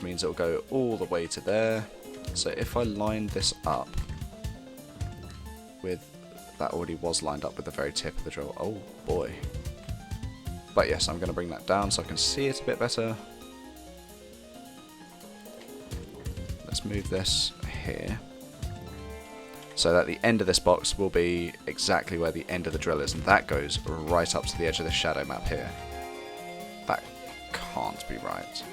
means it'll go all the way to there. So if I line this up with, that already was lined up with the very tip of the drill. Oh boy. But yes, I'm going to bring that down so I can see it a bit better. Let's move this here. So that the end of this box will be exactly where the end of the drill is, and that goes right up to the edge of the shadow map here. That can't be right.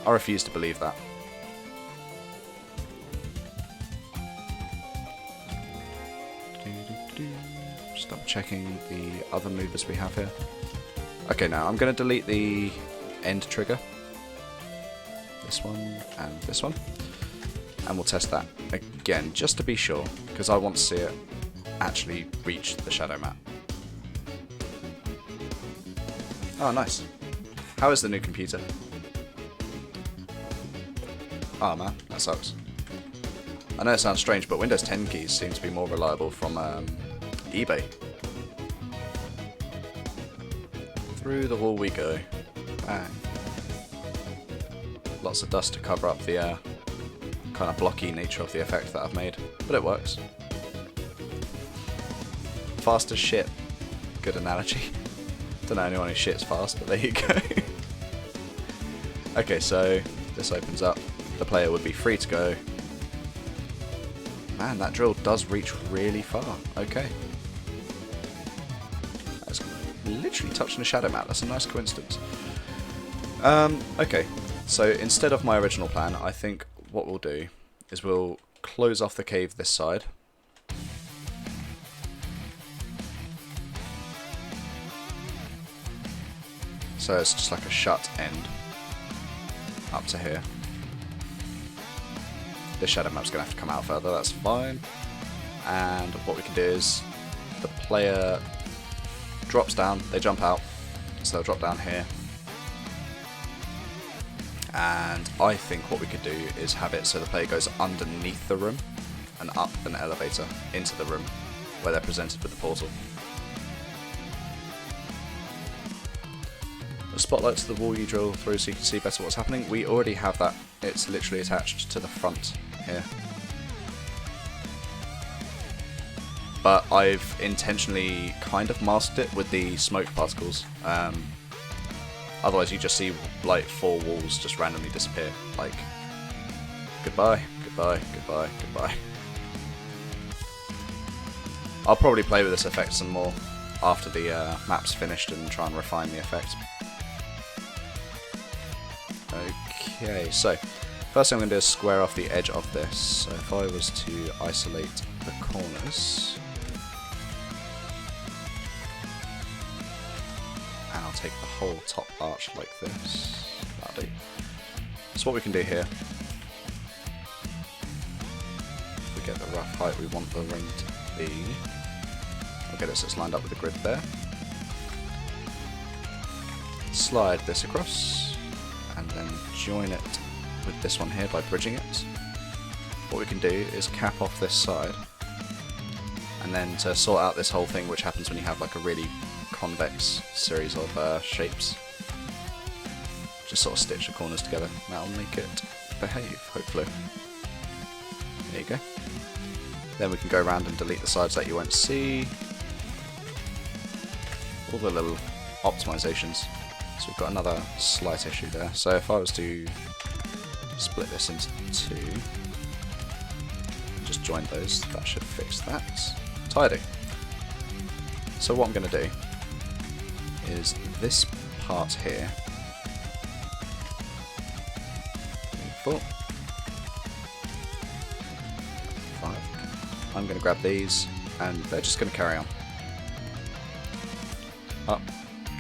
I refuse to believe that. Just double checking the other movers we have here. Okay, now I'm going to delete the end trigger. This one and this one. And we'll test that again, just to be sure, because I want to see it actually reach the shadow map. Oh, nice. How is the new computer? Oh man, that sucks. I know it sounds strange, but Windows 10 keys seem to be more reliable from eBay. Through the wall we go. Bang. Lots of dust to cover up the kind of blocky nature of the effect that I've made, but it works. Fast as shit. Good analogy. Don't know anyone who shits fast, but there you go. Okay, so this opens up. The player would be free to go. Man, that drill does reach really far. Okay. That's literally touching the shadow map. That's a nice coincidence. Okay. So instead of my original plan, I think what we'll do is we'll close off the cave this side. So it's just like a shut end up to here. This shadow map's going to have to come out further, that's fine. And what we can do is the player drops down, they jump out, so they'll drop down here. And I think what we could do is have it so the player goes underneath the room and up an elevator into the room where they're presented with the portal. The spotlight to the wall you drill through so you can see better what's happening. We already have that. It's literally attached to the front here. But I've intentionally kind of masked it with the smoke particles. Otherwise you just see like 4 walls just randomly disappear. Like, goodbye, goodbye, goodbye, goodbye. I'll probably play with this effect some more after the map's finished and try and refine the effect. Okay, so first thing I'm going to do is square off the edge of this. So if I was to isolate the corners, and I'll take the whole top arch like this. That'll do. So what we can do here, if we get the rough height we want the ring to be, I'll get it so it's lined up with the grid there. Slide this across, and then join it with this one here by bridging it. What we can do is cap off this side, and then to sort out this whole thing, which happens when you have like a really convex series of shapes, just sort of stitch the corners together. That'll make it behave, hopefully. There you go. Then we can go around and delete the sides that you won't see. All the little optimizations. So we've got another slight issue there. So if I was to split this into 2, just join those, that should fix that. Tidy. So what I'm going to do is this part here, 4, 5, I'm going to grab these and they're just going to carry on up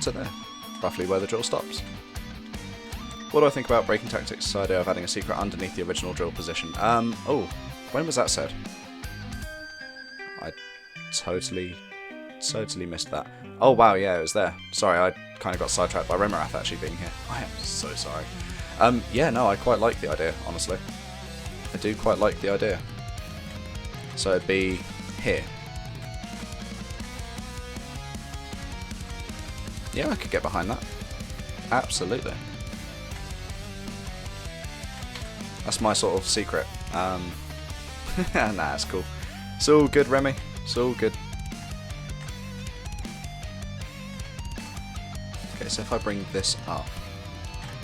to there, roughly where the drill stops. What do I think about breaking tactics' idea of adding a secret underneath the original drill position? Oh, when was that said? I totally missed that. Oh wow, yeah, it was there. Sorry, I kind of got sidetracked by Rimarath actually being here. I am so sorry. Yeah, no, I quite like the idea, honestly. I do quite like the idea. So it'd be here. Yeah, I could get behind that. Absolutely. That's my sort of secret. Nah, it's cool. It's all good, Remy. It's all good. Okay, so if I bring this up,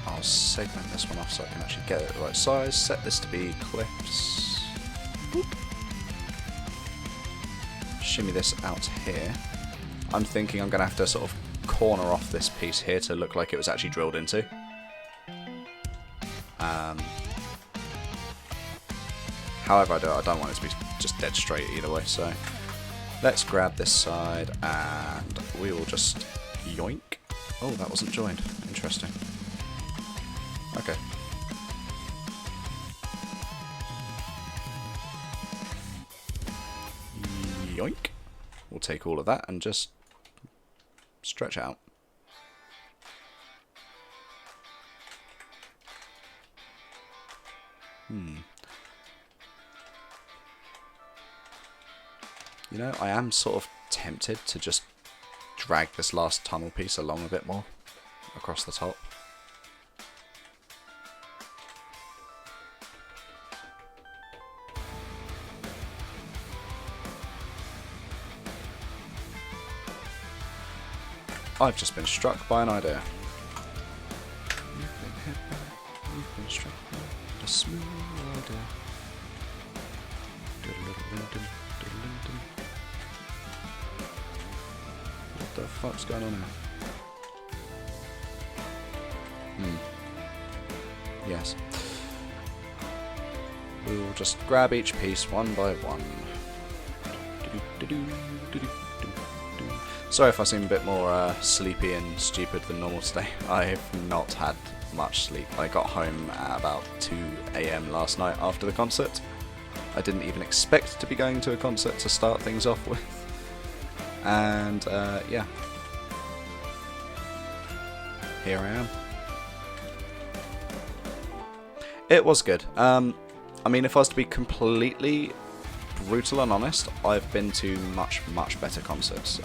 I'll segment this one off so I can actually get it the right size. Set this to be cliffs. Boop. Shimmy this out here. I'm thinking I'm going to have to sort of corner off this piece here to look like it was actually drilled into. However, I don't want it to be just dead straight either way, so let's grab this side and we will just yoink. Oh, that wasn't joined. Interesting. Okay. Yoink. We'll take all of that and just stretch out. You know, I am sort of tempted to just drag this last tunnel piece along a bit more across the top. I've just been struck by an idea. You've been struck by a smooth idea. What the fuck's going on here? Yes. We'll just grab each piece one by one. Sorry if I seem a bit more sleepy and stupid than normal today. I've not had much sleep. I got home at about 2 AM last night after the concert. I didn't even expect to be going to a concert to start things off with. And yeah. Here I am. It was good. I mean, if I was to be completely brutal and honest, I've been to much better concerts.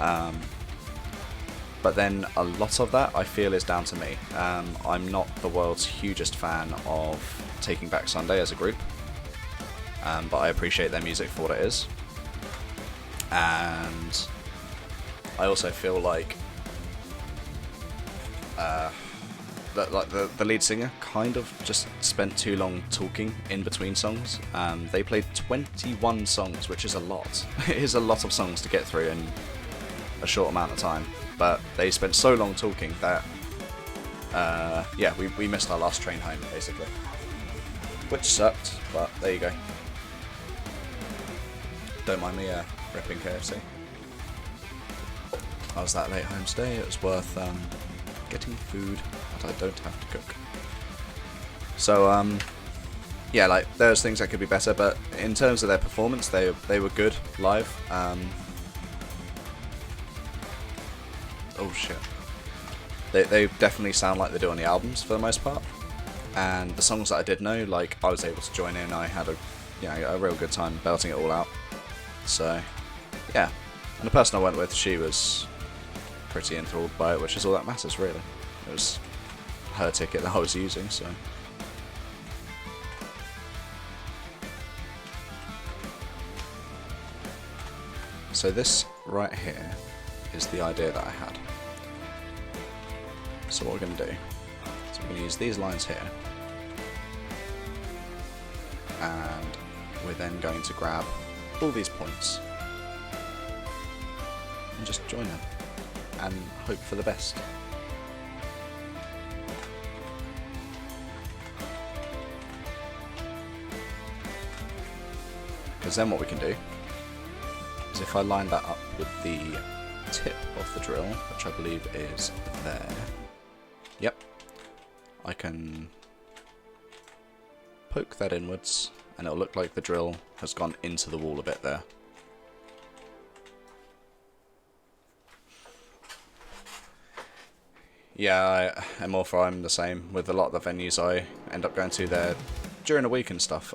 But then a lot of that I feel is down to me. I'm not the world's hugest fan of Taking Back Sunday as a group, but I appreciate their music for what it is. And I also feel like the lead singer kind of just spent too long talking in between songs. They played 21 songs, which is a lot. It is a lot of songs to get through in a short amount of time. But they spent so long talking that, yeah, we missed our last train home, basically. Which sucked, but there you go. Don't mind me ripping KFC. I was that late home today, it was worth getting food that I don't have to cook. So, yeah, like, there's things that could be better, but in terms of their performance, they were good live. Oh shit. They definitely sound like they do on the albums for the most part. And the songs that I did know, like, I was able to join in. I had a real good time belting it all out. So, yeah. And the person I went with, she was pretty enthralled by it, which is all that matters, really. It was her ticket that I was using, so. So this right here is the idea that I had. So what we're going to do is we're going to use these lines here, and we're then going to grab all these points and just join them and hope for the best. Because then what we can do is if I line that up with the tip of the drill, which I believe is there. Yep. I can poke that inwards and it'll look like the drill has gone into the wall a bit there. Yeah, I'm the same with a lot of the venues I end up going to there during the week and stuff.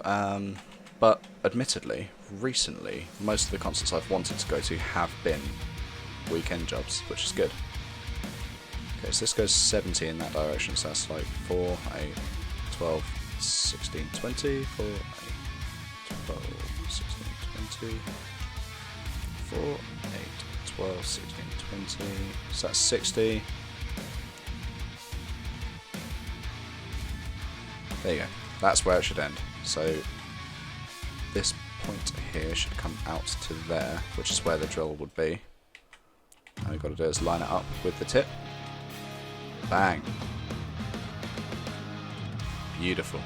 But admittedly, recently, most of the concerts I've wanted to go to have been weekend jobs, which is good. Okay, so this goes 70 in that direction, so that's like 4, 8, 12, 16, 20, 4, 8, 12, 16, 20, 4, 8, 12, 16, 20, so that's 60. There you go, that's where it should end. So this point here should come out to there, which is where the drill would be. All we've got to do is line it up with the tip. Bang. Beautiful.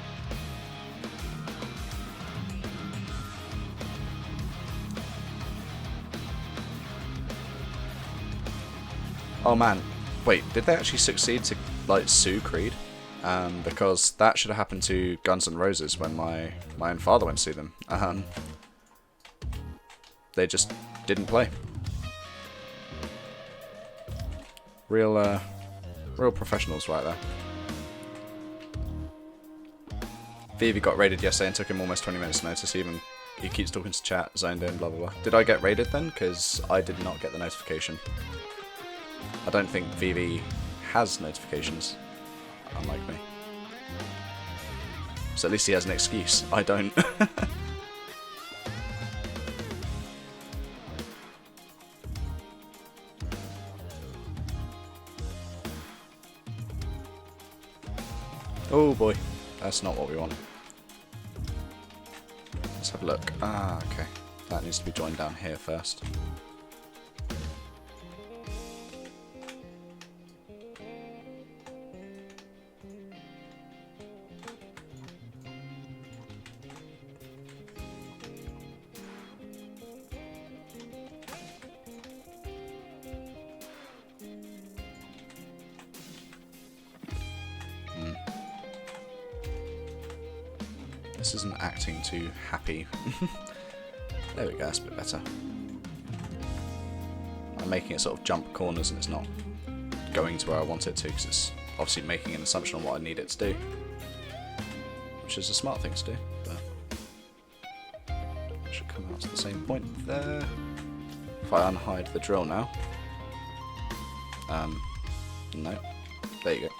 Oh man, wait, did they actually succeed to like sue Creed? Because that should have happened to Guns N' Roses when my own father went to see them. They just didn't play. Real professionals right there. Vivi got raided yesterday and took him almost 20 minutes to notice. Even he keeps talking to chat, zoned in, blah blah blah. Did I get raided then? Because I did not get the notification. I don't think Vivi has notifications, unlike me. So at least he has an excuse. I don't. Oh boy, that's not what we want. Let's have a look. Ah, okay. That needs to be joined down here first. This isn't acting too happy. There we go, that's a bit better. I'm making it sort of jump corners and it's not going to where I want it to, because it's obviously making an assumption on what I need it to do. Which is a smart thing to do, but it should come out to the same point there. If I unhide the drill now. No. There you go.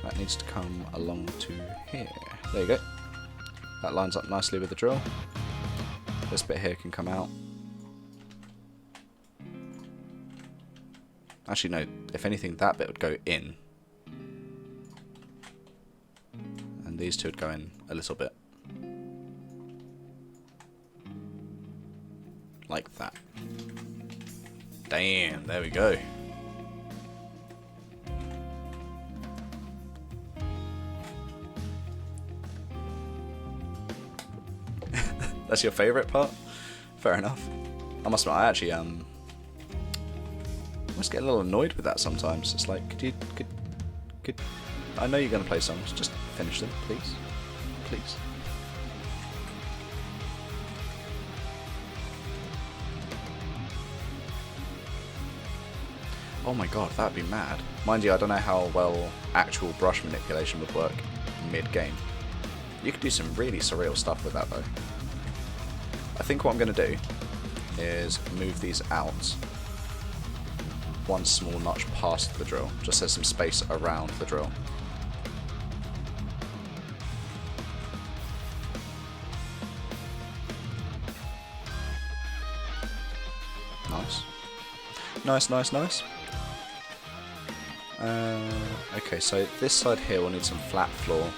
That needs to come along to here. There you go. That lines up nicely with the drill. This bit here can come out. Actually no, if anything that bit would go in. And these two would go in a little bit. Like that. Damn, there we go. That's your favourite part? Fair enough. I must admit, I actually must get a little annoyed with that sometimes. It's like, could I know you're gonna play songs, just finish them, please. Please. Oh my god, that'd be mad. Mind you, I don't know how well actual brush manipulation would work mid-game. You could do some really surreal stuff with that though. I think what I'm going to do is move these out one small notch past the drill, just so there's some space around the drill. Nice. Nice, nice, nice. Okay, so this side here will need some flat floor.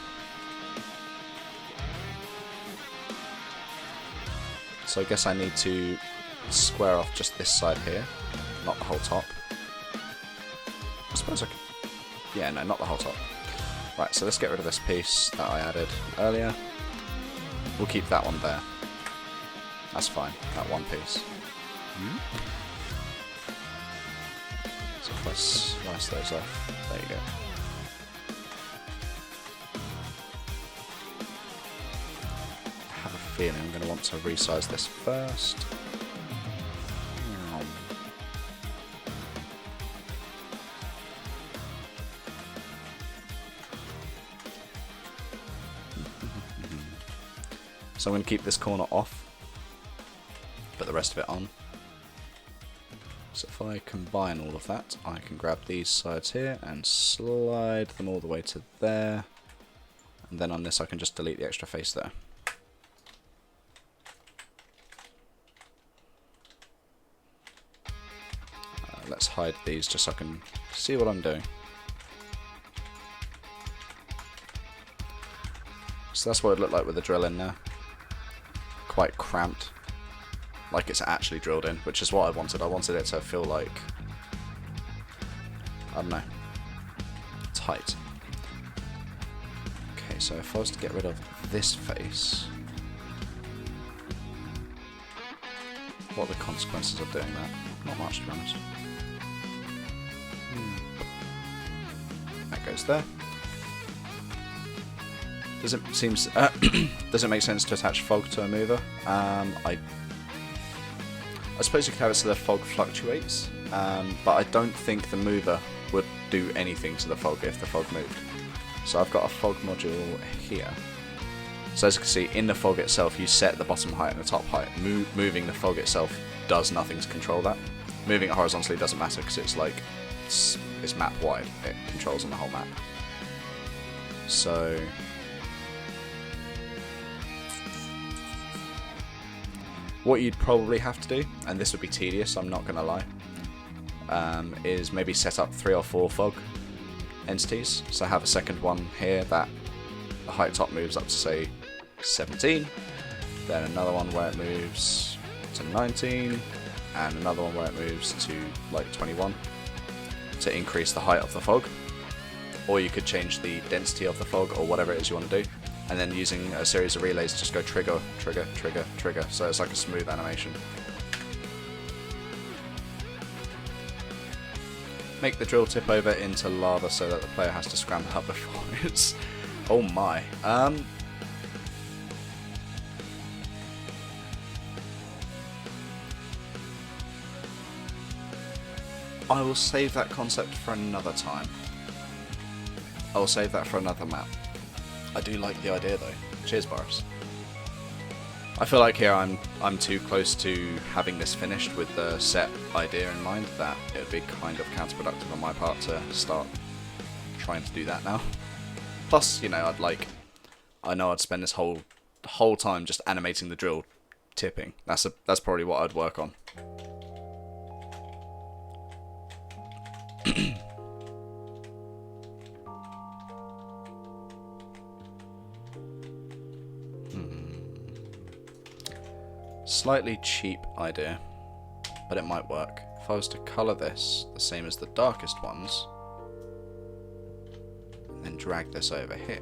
So I guess I need to square off just this side here, not the whole top. I suppose I could... Yeah, no, not the whole top. Right, so let's get rid of this piece that I added earlier. We'll keep that one there. That's fine, that one piece. So if I slice those off, there you go. Feeling I'm going to want to resize this first. So I'm going to keep this corner off, put the rest of it on. So if if I combine all of that, I can grab these sides here and slide them all the way to there. And then on this I can just delete the extra face there. Let's hide these just so I can see what I'm doing. So that's what it looked like with the drill in there. Quite cramped. Like it's actually drilled in, which is what I wanted. I wanted it to feel like, I don't know, tight. Okay, so if I was to get rid of this face, what are the consequences of doing that? Not much, to be honest. That goes there. Does it make sense to attach fog to a mover? I suppose you could have it so the fog fluctuates, but I don't think the mover would do anything to the fog if the fog moved. So I've got a fog module here. So as you can see, in the fog itself, you set the bottom height and the top height. Moving the fog itself does nothing to control that. Moving it horizontally doesn't matter because it's like it's map wide. It controls on the whole map. So what you'd probably have to do, and this would be tedious, I'm not going to lie, is maybe set up 3 or 4 fog entities. So have a second one here that the height top moves up to say 17, then another one where it moves to 19, and another one where it moves to like 21 to increase the height of the fog. Or you could change the density of the fog or whatever it is you want to do. And then using a series of relays, just go trigger, trigger, trigger, trigger. So it's like a smooth animation. Make the drill tip over into lava so that the player has to scramble up before it's... Oh my. I will save that concept for another time. I will save that for another map. I do like the idea though. Cheers, Boris. I feel like here I'm too close to having this finished with the set idea in mind that it would be kind of counterproductive on my part to start trying to do that now. Plus, you know, I know I'd spend this whole time just animating the drill tipping. That's probably what I'd work on. Slightly cheap idea, but it might work. If I was to colour this the same as the darkest ones, and then drag this over here,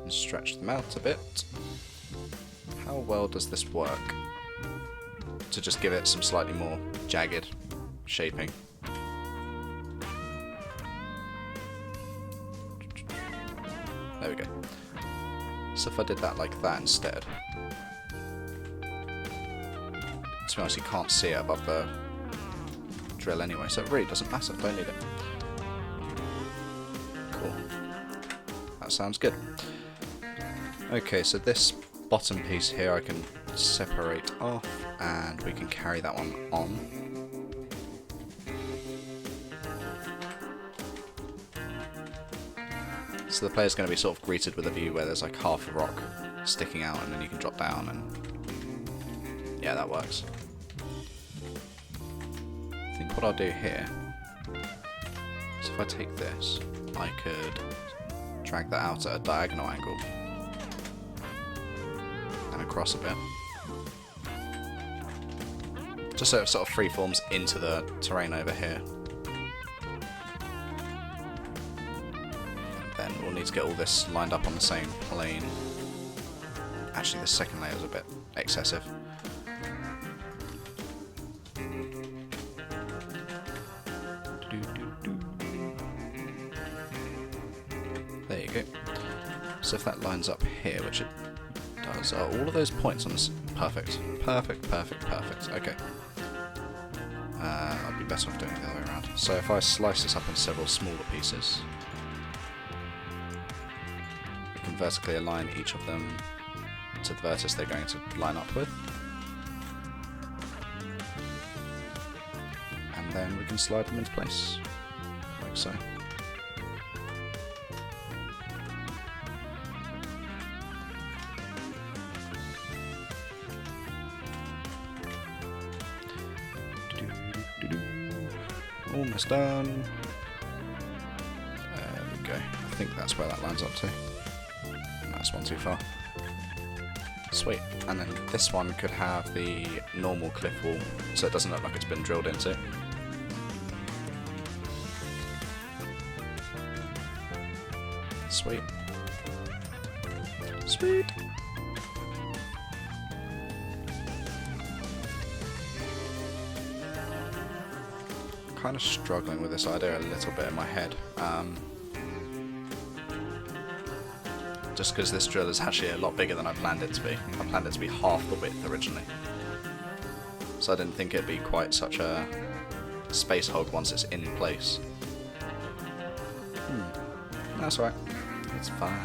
and stretch them out a bit, how well does this work to just give it some slightly more jagged shaping? There we go. So if I did that like that instead, to be honest, you can't see it above the drill anyway, so it really doesn't matter, don't need it. Cool. That sounds good. Okay, so this bottom piece here I can separate off, and we can carry that one on. So the player's going to be sort of greeted with a view where there's like half a rock sticking out and then you can drop down, and yeah, that works. I think what I'll do here is if I take this, I could drag that out at a diagonal angle and across a bit. Just so it sort of freeforms into the terrain over here. Then we'll need to get all this lined up on the same plane. Actually, the second layer is a bit excessive. There you go. So if that lines up here, which it does, all of those points on this, perfect. Perfect, perfect, perfect. Okay. I'd be better off doing it the other way around. So if I slice this up in several smaller pieces, vertically align each of them to the vertex they're going to line up with. and then we can slide them into place, like so. Almost done. There we go. I think that's where that lands up to. That's one too far. Sweet. And then this one could have the normal cliff wall, so it doesn't look like it's been drilled into. Sweet. Sweet. Kind of struggling with this idea a little bit in my head. Just because this drill is actually a lot bigger than I planned it to be. I planned it to be half the width originally. So I didn't think it'd be quite such a space hog once it's in place. That's right. It's fine.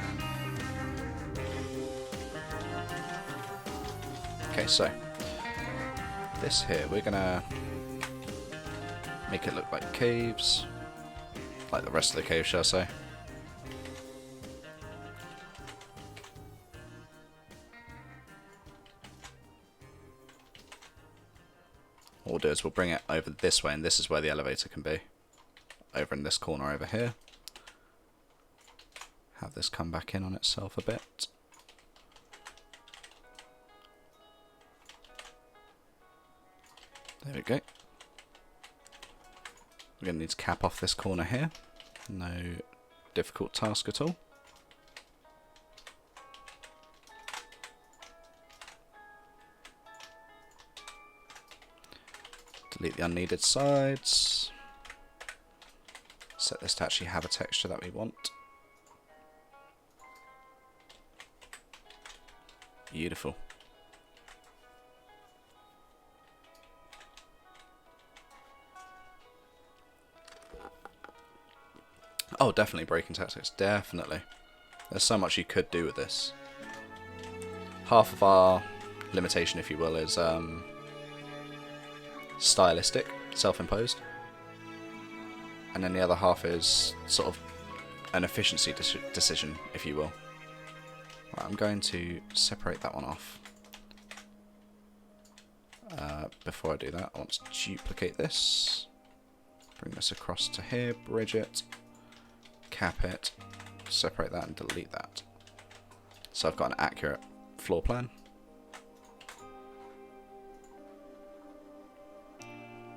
Okay, so this here, we're gonna make it look like caves, like the rest of the cave, shall I say. What we'll do is we'll bring it over this way, and this is where the elevator can be. Over in this corner over here. Have this come back in on itself a bit. There we go. We're going to need to cap off this corner here. No difficult task at all. Delete the unneeded sides. Set this to actually have a texture that we want. Beautiful. Oh, definitely breaking tactics, definitely. There's so much you could do with this. Half of our limitation, if you will, is stylistic, self-imposed. And then the other half is sort of an efficiency decision, if you will. Right, I'm going to separate that one off. Before I do that, I want to duplicate this. Bring this across to here, bridge it. Cap it, separate that and delete that. So I've got an accurate floor plan.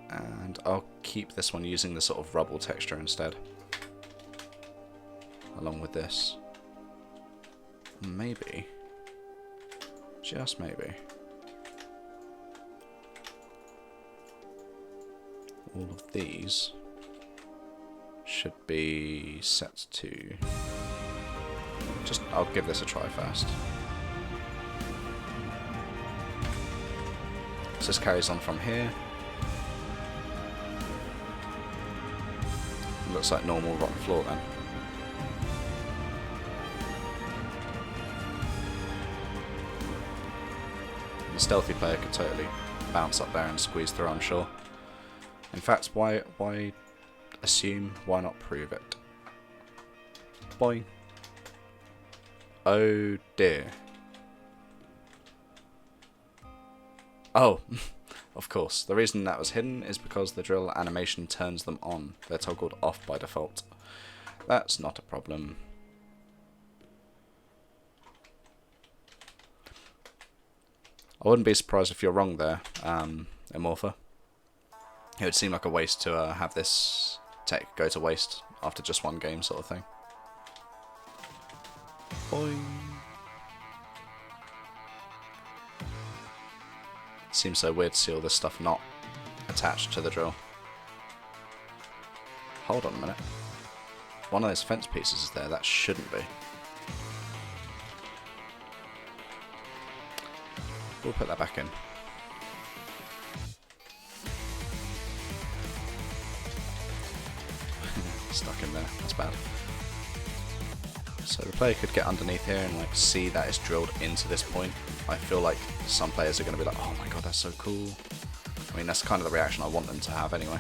And I'll keep this one using the sort of rubble texture instead. Along with this. Maybe, just maybe, all of these should be set to, I'll give this a try first. So this carries on from here. Looks like normal rotten floor then. The stealthy player could totally bounce up there and squeeze through, I'm sure. In fact, why assume, why not prove it? Boing. Oh dear. Oh, of course. The reason that was hidden is because the drill animation turns them on. They're toggled off by default. That's not a problem. I wouldn't be surprised if you're wrong there, Immorpha. It would seem like a waste to have this tech go to waste after just one game, sort of thing. Boing. Seems so weird to see all this stuff not attached to the drill. Hold on a minute. One of those fence pieces is there, that shouldn't be. We'll put that back in. Stuck in there, that's bad. So the player could get underneath here and like see that it's drilled into this point. I feel like some players are going to be like, oh my god, that's so cool. I mean, that's kind of the reaction I want them to have anyway.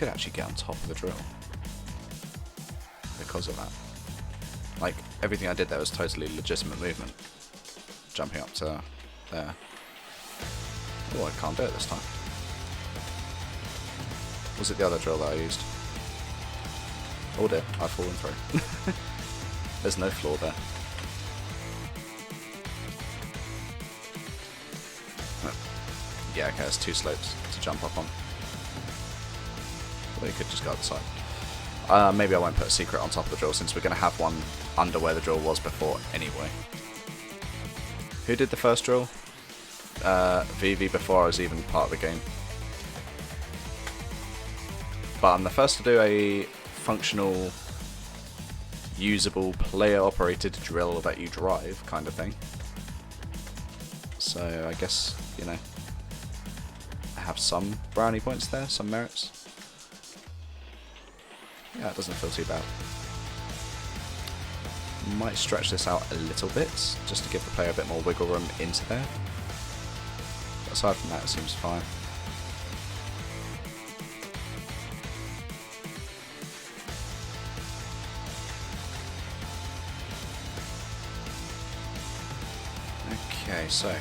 could actually get on top of the drill because of that. Like, everything I did there was totally legitimate movement. Jumping up to there. Oh, I can't do it this time. Was it the other drill that I used? Oh dear, I've fallen through. There's no floor there. Yeah, okay, there's 2 slopes to jump up on. Well, you could just go up the side. Maybe I won't put a secret on top of the drill since we're going to have one under where the drill was before anyway. Who did the first drill? VV before I was even part of the game. But I'm the first to do a functional, usable, player-operated drill that you drive kind of thing. So I guess, you know, I have some brownie points there, some merits. Yeah, it doesn't feel too bad. Might stretch this out a little bit, just to give the player a bit more wiggle room into there. But aside from that, it seems fine. Okay, so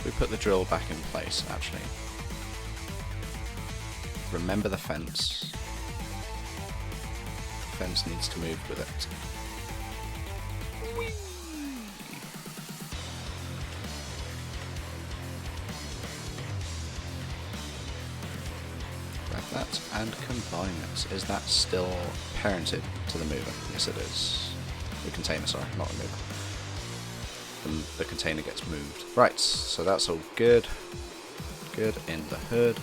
we put the drill back in place, actually. Remember the fence. The fence needs to move with it. Whee! Grab that and combine it. Is that still parented to the mover? Yes, it is. The container, sorry, not the mover. The container gets moved. Right, so that's all good. Good in the hood.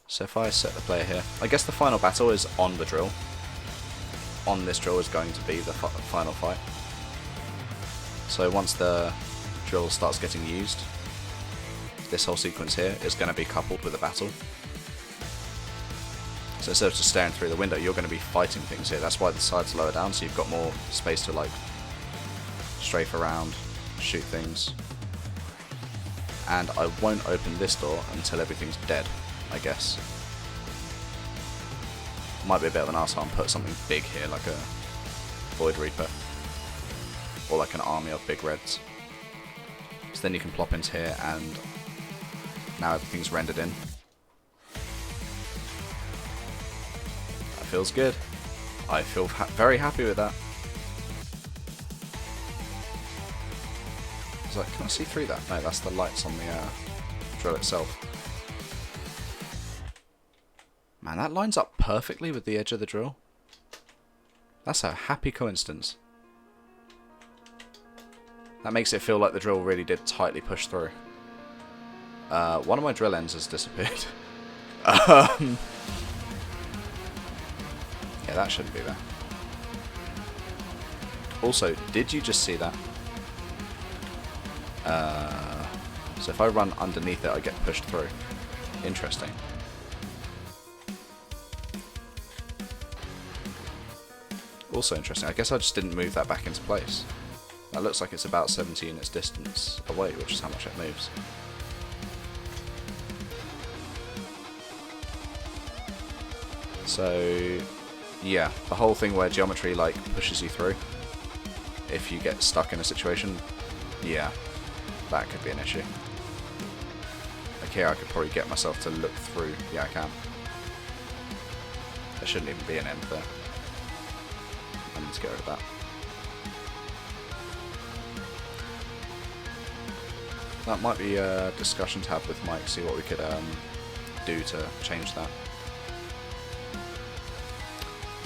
So if I set the player here, I guess the final battle is on the drill. On this drill is going to be the final fight. So once the drill starts getting used, this whole sequence here is going to be coupled with a battle. So instead of just staring through the window, you're going to be fighting things here. That's why the side's lower down, so you've got more space to like strafe around, shoot things. And I won't open this door until everything's dead, I guess. Might be a bit of an arsehole and put something big here, like a Void Reaper. Or like an army of big reds. So then you can plop into here and now everything's rendered in. That feels good. I feel very happy with that. I was like, can I see through that? No, that's the lights on the drill itself. Man, that lines up perfectly with the edge of the drill. That's a happy coincidence. That makes it feel like the drill really did tightly push through. One of my drill ends has disappeared. Yeah, that shouldn't be there. Also, did you just see that? So if I run underneath it, I get pushed through. Interesting. Also interesting. I guess I just didn't move that back into place. That looks like it's about 70 units distance away, which is how much it moves. So, yeah, the whole thing where geometry like pushes you through if you get stuck in a situation, yeah, that could be an issue. Like here I could probably get myself to look through. Yeah, I can. There shouldn't even be an end there. I need to get rid of that. That might be a discussion to have with Mike, see what we could do to change that.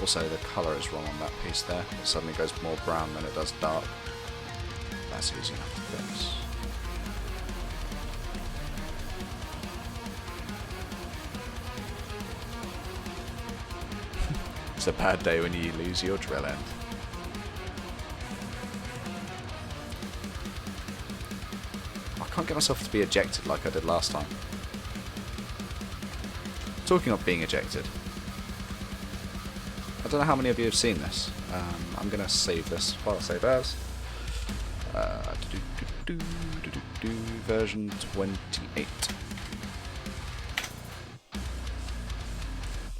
Also, the colour is wrong on that piece there. It suddenly goes more brown than it does dark. That's easy enough to fix. It's a bad day when you lose your drill end. I can't get myself to be ejected like I did last time. Talking of being ejected. I don't know how many of you have seen this. I'm going to save this. File save as. Version 28.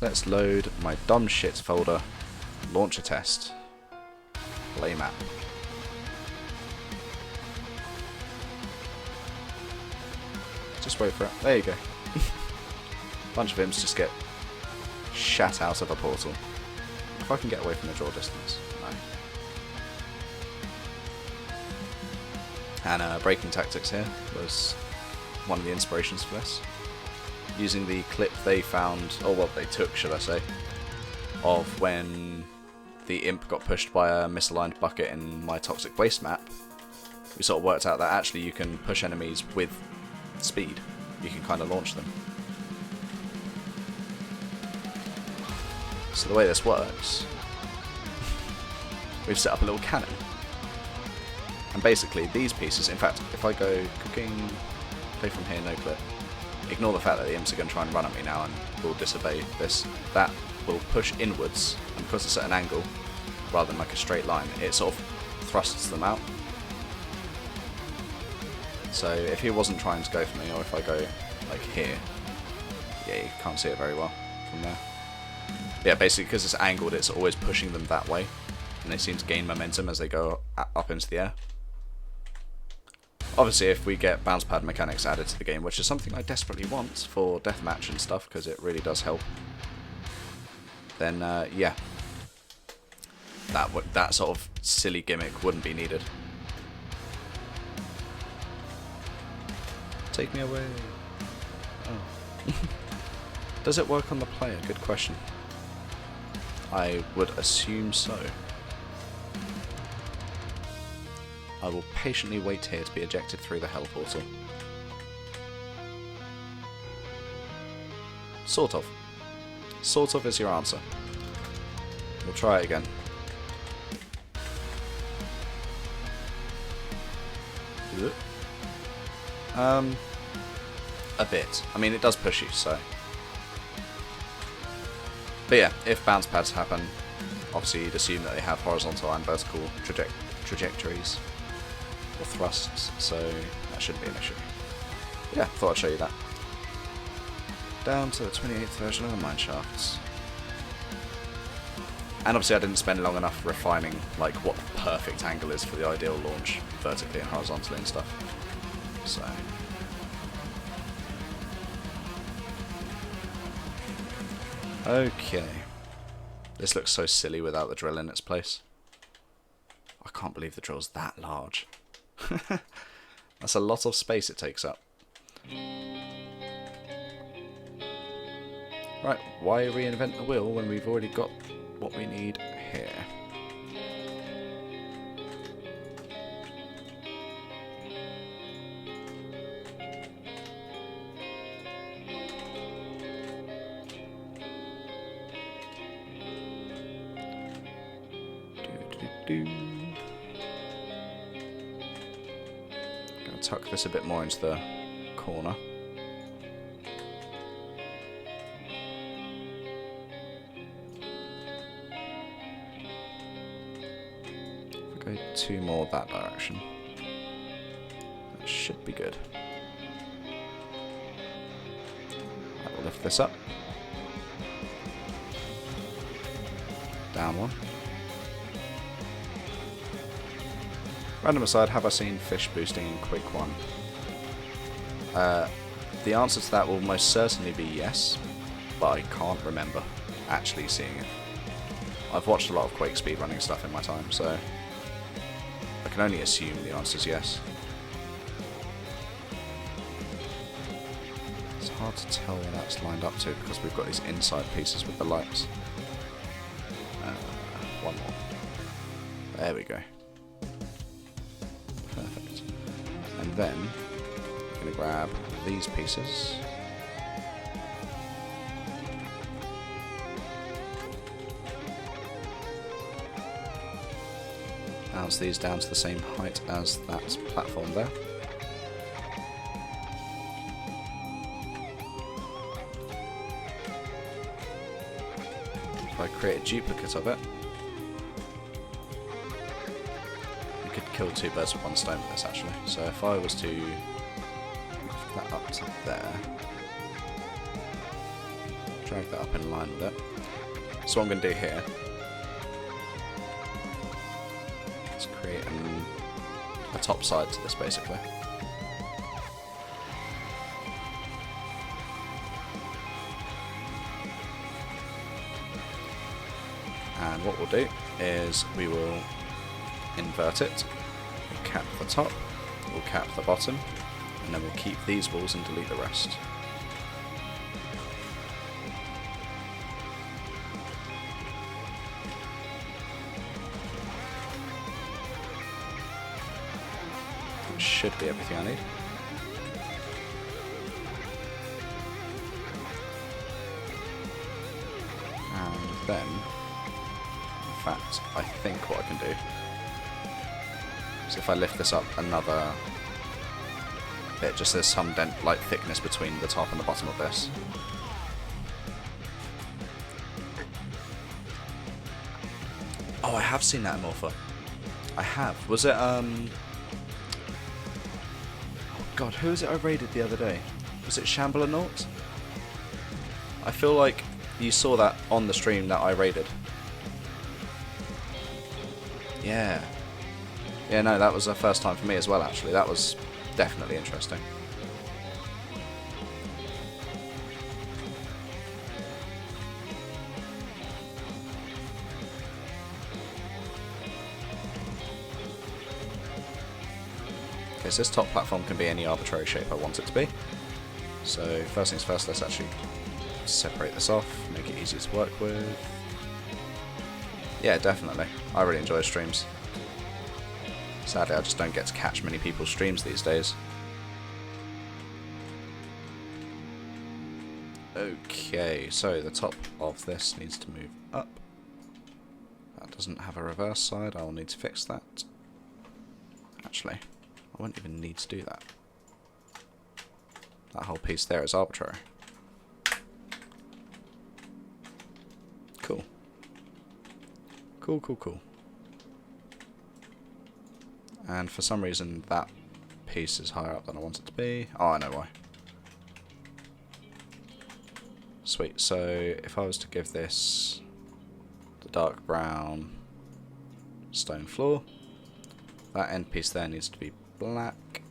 Let's load my dumb shit folder. Launch a test. Play map. Just wait for it. There you go. Bunch of imps just get shat out of a portal. If I can get away from the draw distance. No. And breaking tactics here was one of the inspirations for this. Using the clip they found, or what they took, should I say, of when the imp got pushed by a misaligned bucket in my toxic waste map, we sort of worked out that actually you can push enemies with speed. You can kind of launch them. So the way this works, we've set up a little cannon. And basically these pieces, in fact, if I go cooking, play from here, no clip, ignore the fact that the imps are going to try and run at me now and will disobey this, that will push inwards, and because it's at an angle, rather than like a straight line, it sort of thrusts them out. So if he wasn't trying to go for me, or if I go like here, yeah, you can't see it very well from there. Yeah, basically because it's angled, it's always pushing them that way, and they seem to gain momentum as they go up into the air. Obviously, if we get bounce pad mechanics added to the game, which is something I desperately want for deathmatch and stuff, because it really does help, then yeah, that sort of silly gimmick wouldn't be needed. Take me away. Oh. Does it work on the player? Good question. I would assume so. I will patiently wait here to be ejected through the hell portal. Sort of. Sort of is your answer. We'll try it again. A bit. I mean, it does push you, so. But yeah, if bounce pads happen, obviously you'd assume that they have horizontal and vertical trajectories or thrusts, so that shouldn't be an issue. Yeah, thought I'd show you that. Down to the 28th version of the mineshafts. And obviously I didn't spend long enough refining like what the perfect angle is for the ideal launch, vertically and horizontally and stuff. So. Okay. This looks so silly without the drill in its place. I can't believe the drill's that large. That's a lot of space it takes up. Right, why reinvent the wheel when we've already got what we need here? Gonna tuck this a bit more into the corner. Go two more that direction. That should be good. I will lift this up. Down one. Random aside, have I seen fish boosting in Quick 1? The answer to that will most certainly be yes, but I can't remember actually seeing it. I've watched a lot of Quake speedrunning stuff in my time, so I can only assume the answer is yes. It's hard to tell where that's lined up to because we've got these inside pieces with the lights. One more. There we go. Perfect. And then we're going to grab these pieces. Bounce these down to the same height as that platform there. If I create a duplicate of it, we could kill two birds with one stone with this actually. So if I was to lift that up to there, drag that up in line with it. So what I'm going to do here is create a top side to this basically. And what we'll do is we will invert it, we'll cap the top, we'll cap the bottom, and then we'll keep these walls and delete the rest. That should be everything I need. And then in fact, I think what I can do is if I lift this up another bit, just there's some like thickness between the top and the bottom of this. Oh, I have seen that in Morpher. I have. Was it, oh God, who was it I raided the other day? Was it Shambler-Naut? I feel like you saw that on the stream that I raided. Yeah. Yeah, no, that was the first time for me as well, actually. That was definitely interesting. Okay, so this top platform can be any arbitrary shape I want it to be. So, first things first, let's actually separate this off, make it easier to work with. Yeah, definitely. I really enjoy streams. Sadly, I just don't get to catch many people's streams these days. Okay, so the top of this needs to move up. That doesn't have a reverse side, I will need to fix that. Actually, I won't even need to do that. That whole piece there is arbitrary. Cool. Cool, cool, cool. And for some reason that piece is higher up than I want it to be. Oh, I know why. Sweet, so if I was to give this the dark brown stone floor, that end piece there needs to be black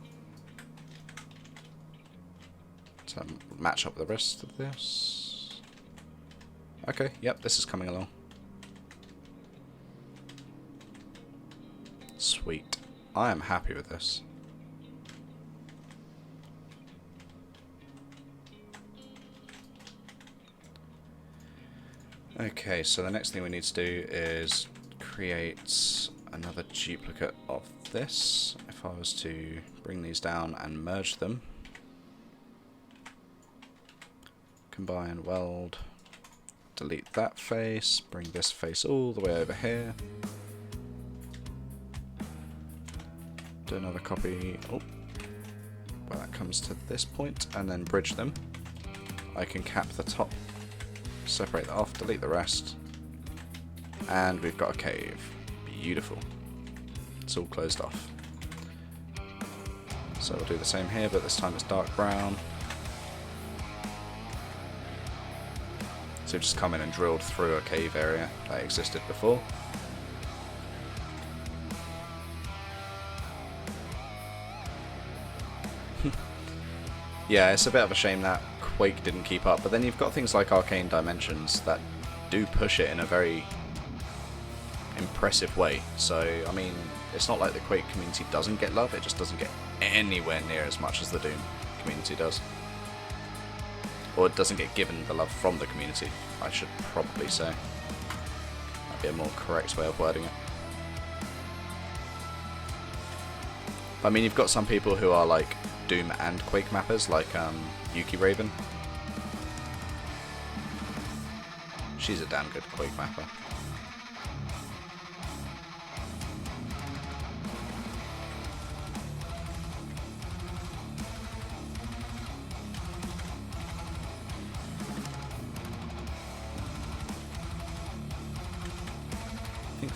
to match up with the rest of this. Okay, yep, this is coming along. Sweet. I am happy with this. Okay, so the next thing we need to do is create another duplicate of this. If I was to bring these down and merge them, combine, weld, delete that face, bring this face all the way over here. Do another copy, oh, where that comes to this point, and then bridge them. I can cap the top, separate that off, delete the rest, and we've got a cave. Beautiful. It's all closed off. So we'll do the same here, but this time it's dark brown. So we've just come in and drilled through a cave area that existed before. Yeah, it's a bit of a shame that Quake didn't keep up, but then you've got things like Arcane Dimensions that do push it in a very impressive way. So, I mean, it's not like the Quake community doesn't get love, it just doesn't get anywhere near as much as the Doom community does. Or it doesn't get given the love from the community, I should probably say. That'd be a more correct way of wording it. I mean, you've got some people who are like Doom and Quake mappers, like Yuki Raven. She's a damn good Quake mapper.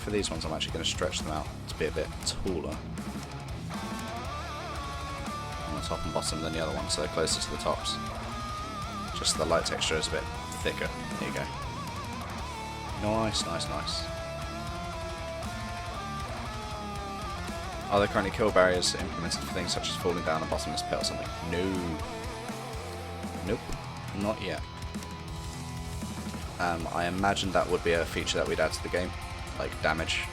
for these ones I'm actually going to stretch them out to be a bit taller on the top and bottom than the other ones, so they're closer to the tops. Just the light texture is a bit thicker. There you go. Nice, nice, nice. Are there currently kill barriers implemented for things such as falling down a bottomless pit or something? No. Nope. Not yet. I imagine that would be a feature that we'd add to the game, like damage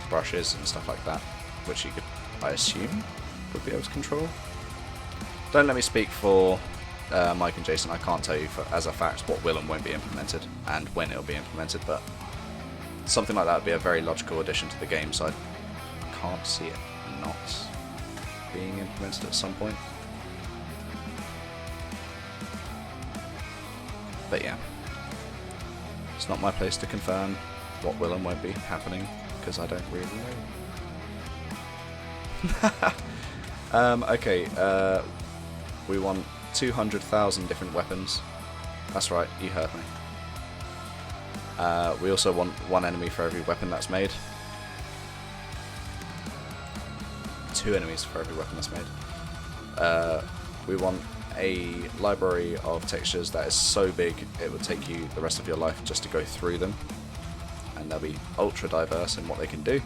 brushes and stuff like that, which you could, I assume, would be able to control. Don't let me speak for Mike and Jason. I can't tell you as a fact what will and won't be implemented and when it'll be implemented, but something like that would be a very logical addition to the game, so I can't see it not being implemented at some point. But yeah, it's not my place to confirm what will and won't be happening, because I don't really know. Okay, we want 200,000 different weapons. That's right, you heard me. We also want one enemy for every weapon that's made. 2 enemies for every weapon that's made. We want a library of textures that is so big it would take you the rest of your life just to go through them, and they'll be ultra diverse in what they can do.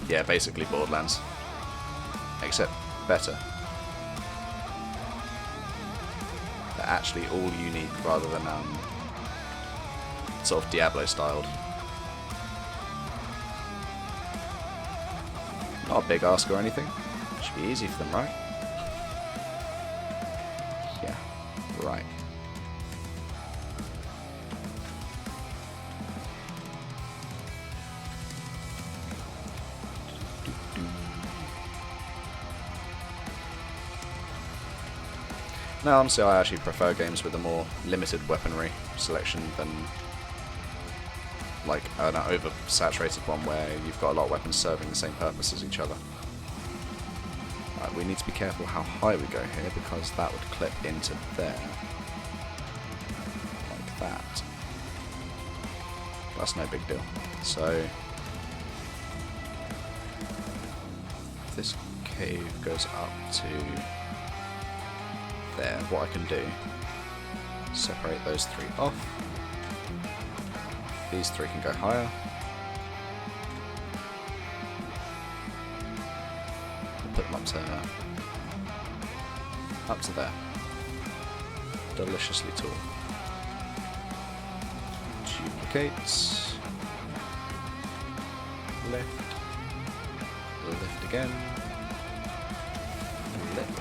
Yeah, basically Borderlands, except better. They're actually all unique rather than sort of Diablo styled. Not a big ask or anything. Should be easy for them, right? Yeah, right. No, honestly, I actually prefer games with a more limited weaponry selection than like an oversaturated one where you've got a lot of weapons serving the same purpose as each other. Right, we need to be careful how high we go here, because that would clip into there. Like that. That's no big deal. So, if this cave goes up to there, what I can do, separate those 3 off. These 3 can go higher. I'll put them up to there. Deliciously tall. Duplicates. Lift. Lift again. Lift.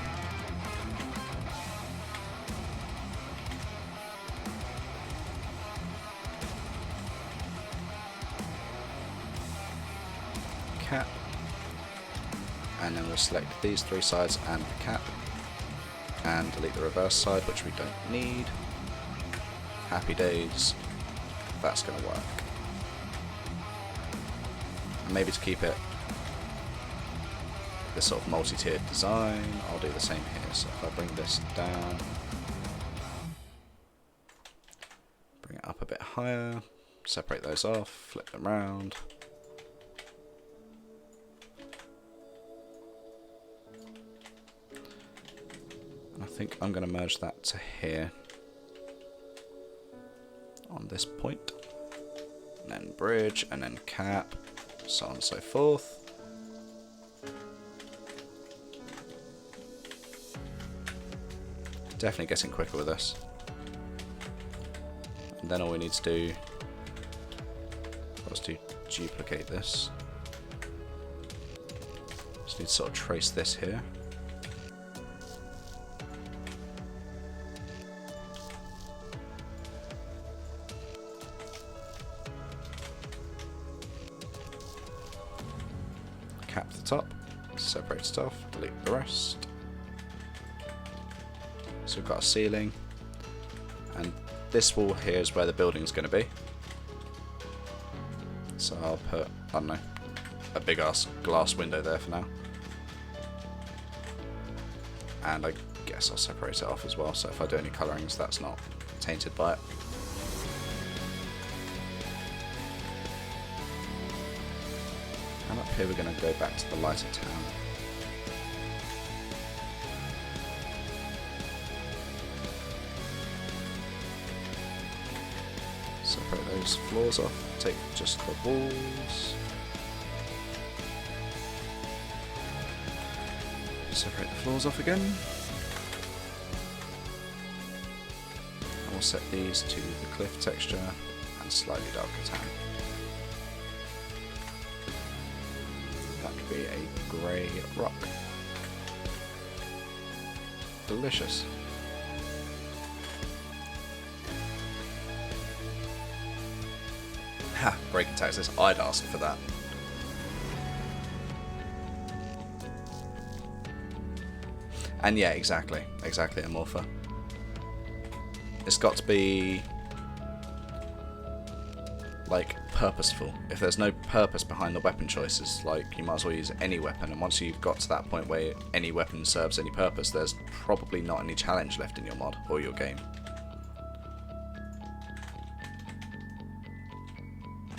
Cap, and then we'll select these 3 sides and the cap, and delete the reverse side, which we don't need. Happy days, that's going to work. And maybe to keep it this sort of multi-tiered design, I'll do the same here. So if I bring this down, bring it up a bit higher, separate those off, flip them around. I think I'm going to merge that to here on this point, and then bridge, and then cap, so on and so forth. Definitely getting quicker with this. And then all we need to do is to duplicate this. Just need to sort of trace this here. Cap the top, separate it off, delete the rest. So we've got a ceiling, and this wall here is where the building's going to be. So I'll put, I don't know, a big ass glass window there for now. And I guess I'll separate it off as well, so if I do any colourings that's not tainted by it. And up here we're going to go back to the lighter town. Separate those floors off, take just the walls. Separate the floors off again. And we'll set these to the cliff texture and slightly darker tan. That could be a grey rock. Delicious. Ha! Breaking taxes. I'd ask for that. And yeah, exactly, Amorpha. It's got to be like purposeful. If there's no purpose behind the weapon choices, like you might as well use any weapon. And once you've got to that point where any weapon serves any purpose, there's probably not any challenge left in your mod or your game.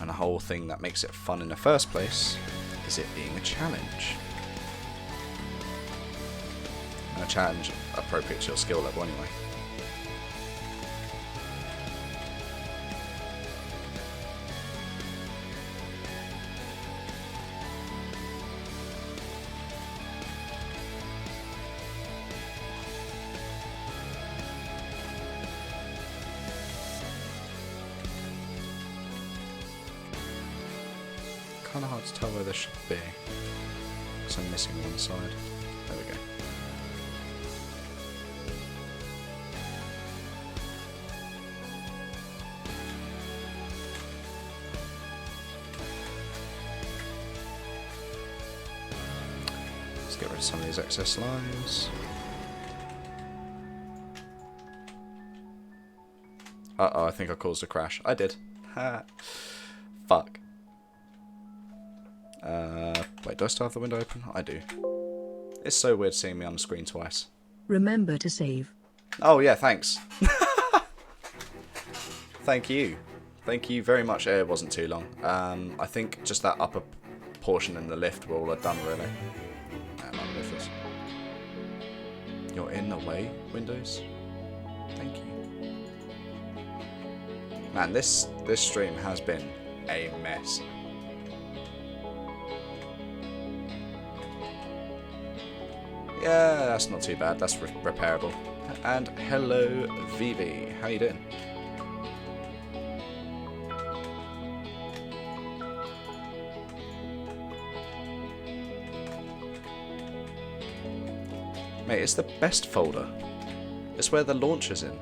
And the whole thing that makes it fun in the first place is it being a challenge. A challenge appropriate to your skill level anyway. Kinda hard to tell where this should be, because I'm missing one side. There we go. Let's get rid of some of these excess lines. Uh-oh, I think I caused a crash. I did. Ha. Fuck. Wait, do I still have the window open? I do. It's so weird seeing me on the screen twice. Remember to save. Oh yeah, thanks. Thank you. Thank you very much. It wasn't too long. I think just that upper portion in the lift we're all done really. You're in the way, Windows. Thank you. Man, this stream has been a mess. Yeah, that's not too bad. That's repairable. And hello, Vivi. How you doing? Mate, it's the best folder. It's where the launch is in.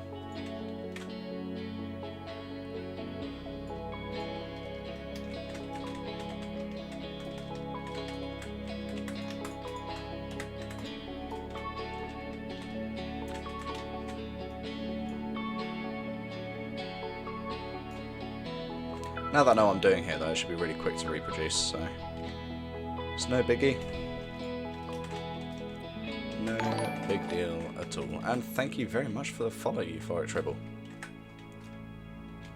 Now that I know what I'm doing here, though, it should be really quick to reproduce, so it's no biggie. No big deal at all. And thank you very much for the follow, Euphoric Tribble.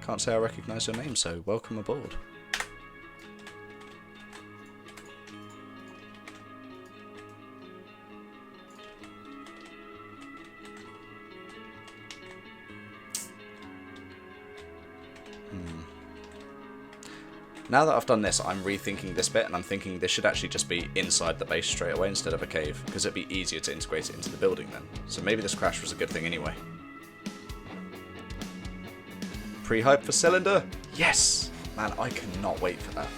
Can't say I recognise your name, so welcome aboard. Now that I've done this, I'm rethinking this bit, and I'm thinking this should actually just be inside the base straight away instead of a cave, because it'd be easier to integrate it into the building then. So maybe this crash was a good thing anyway. Pre-hype for cylinder? Yes! Man, I cannot wait for that.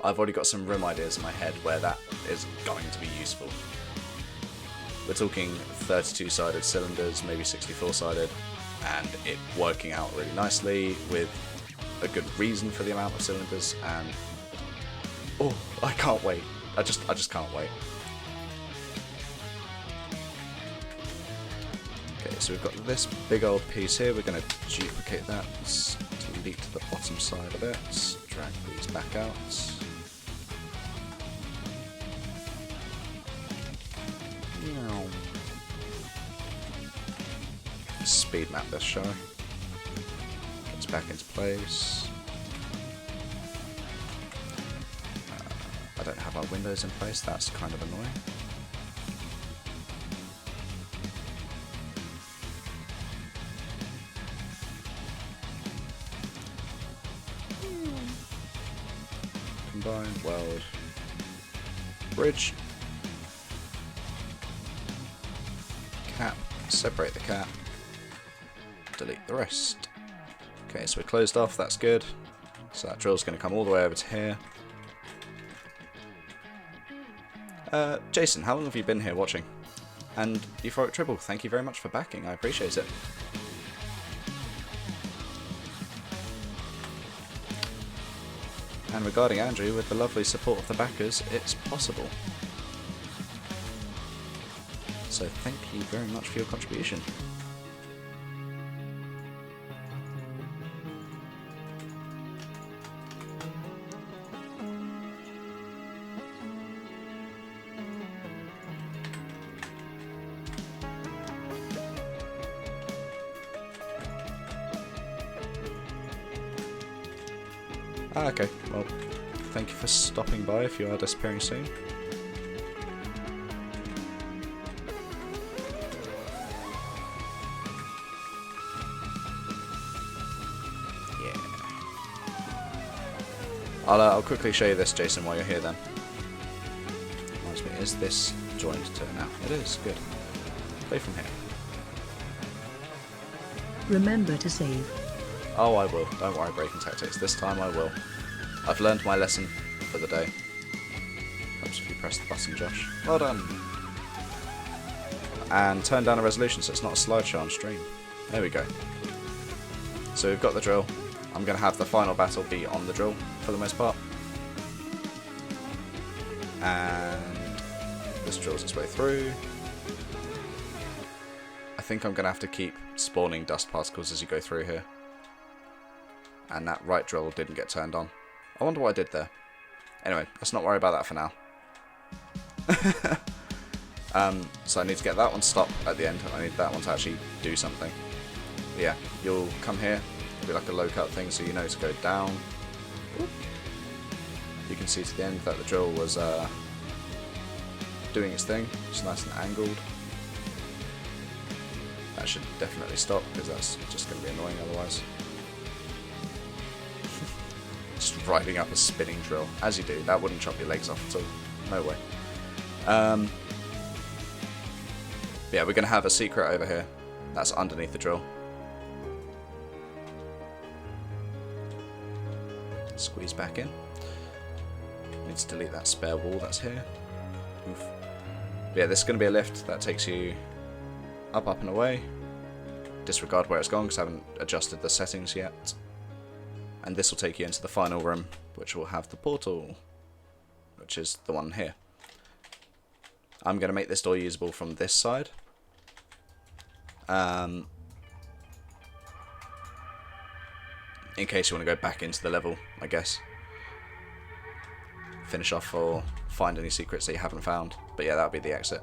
I've already got some room ideas in my head where that is going to be useful. We're talking 32-sided cylinders, maybe 64-sided, and it working out really nicely with a good reason for the amount of cylinders, and oh, I can't wait. I just can't wait. Okay, so we've got this big old piece here. We're going to duplicate that. Let's delete the bottom side of it. Drag these back out. Speed map this, shall we? Back into place. I don't have our windows in place, that's kind of annoying. Combine, weld, bridge, cap, separate the cap, delete the rest. Okay, so we're closed off, that's good. So that drill's going to come all the way over to here. Jason, how long have you been here watching? And Euphoric Tribble, thank you very much for backing, I appreciate it. And regarding Andrew, with the lovely support of the backers, it's possible. So thank you very much for your contribution. Okay, well, thank you for stopping by if you are disappearing soon. Yeah. I'll quickly show you this, Jason, while you're here then. Reminds me, is this joined to it now? It is, good. Play from here. Remember to save. Oh, I will. Don't worry, breaking tactics. This time I will. I've learned my lesson for the day. Perhaps if you press the button, Josh. Well done. And turn down the resolution so it's not a slideshow on stream. There we go. So we've got the drill. I'm going to have the final battle be on the drill for the most part. And this drills its way through. I think I'm going to have to keep spawning dust particles as you go through here. And that right drill didn't get turned on. I wonder what I did there. Anyway, let's not worry about that for now. So I need to get that one stopped at the end. I need that one to actually do something. But yeah, you'll come here. It'll be like a low cut thing so you know to go down. You can see to the end that the drill was doing its thing. It's nice and angled. That should definitely stop because that's just going to be annoying otherwise. Just riding up a spinning drill, as you do. That wouldn't chop your legs off at all. No way. Yeah, we're going to have a secret over here. That's underneath the drill. Squeeze back in. Need to delete that spare wall that's here. Oof. Yeah, this is going to be a lift that takes you up, up and away. Disregard where it's gone because I haven't adjusted the settings yet. And this will take you into the final room, which will have the portal, which is the one here. I'm going to make this door usable from this side. In case you want to go back into the level, I guess. Finish off or find any secrets that you haven't found. But yeah, that'll be the exit.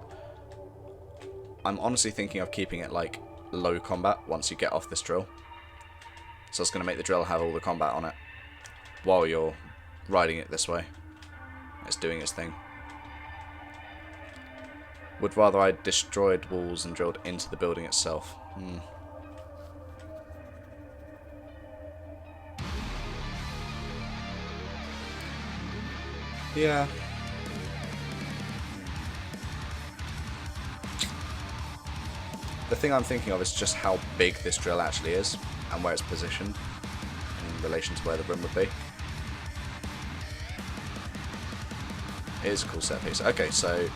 I'm honestly thinking of keeping it like low combat once you get off this drill. So it's going to make the drill have all the combat on it while you're riding it this way. It's doing its thing. Would rather I destroyed walls and drilled into the building itself. Yeah. The thing I'm thinking of is just how big this drill actually is and where it's positioned in relation to where the room would be. It is a cool set piece. Okay, so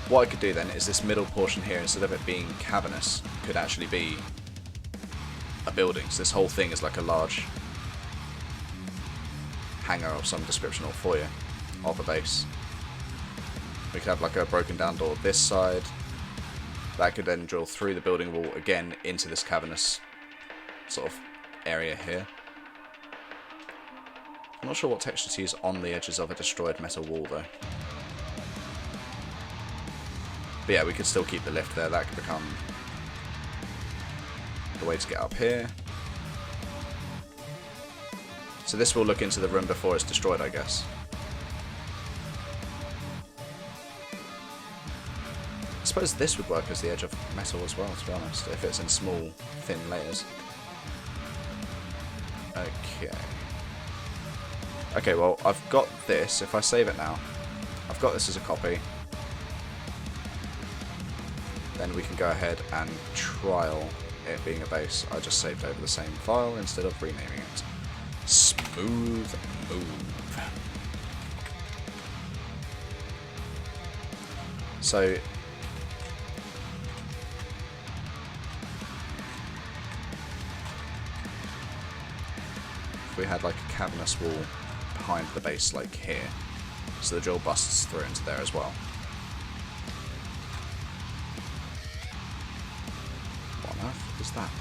what I could do then is this middle portion here, instead of it being cavernous, could actually be a building. So this whole thing is like a large hangar of some description or foyer of a base. We could have like a broken down door this side. That could then drill through the building wall again into this cavernous sort of area here. I'm not sure what texture to use on the edges of a destroyed metal wall though. But yeah, we could still keep the lift there. That could become the way to get up here. So this will look into the room before it's destroyed, I guess. I suppose this would work as the edge of metal as well, to be honest, if it's in small, thin layers. Okay. Okay, well, I've got this. If I save it now, I've got this as a copy. Then we can go ahead and trial it being a base. I just saved over the same file instead of renaming it. Smooth move. So if we had like a cavernous wall behind the base, like here, so the drill busts through into there as well. What on earth is that?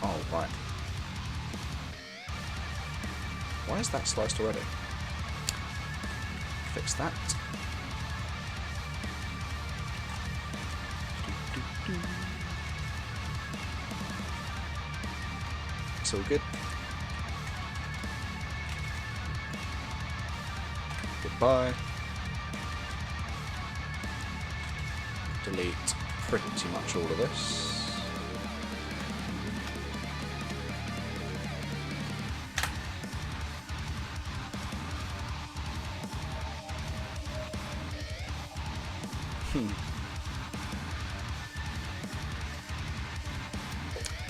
Oh, right. Why is that sliced already? Fix that. It's all good. Goodbye. Delete pretty much all of this.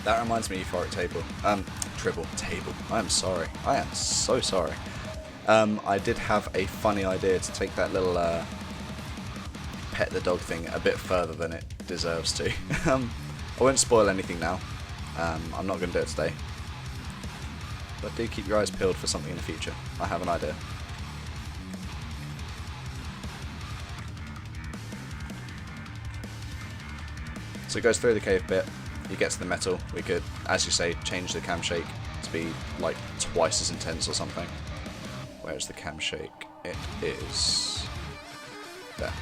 That reminds me, euphoric table. Table. I am sorry. I am so sorry. I did have a funny idea to take that little pet the dog thing a bit further than it deserves to. I won't spoil anything now. I'm not going to do it today. But do keep your eyes peeled for something in the future. I have an idea. So it goes through the cave bit. You get to the metal. We could, as you say, change the cam shake to be like twice as intense or something. Where's the cam shake? It is there.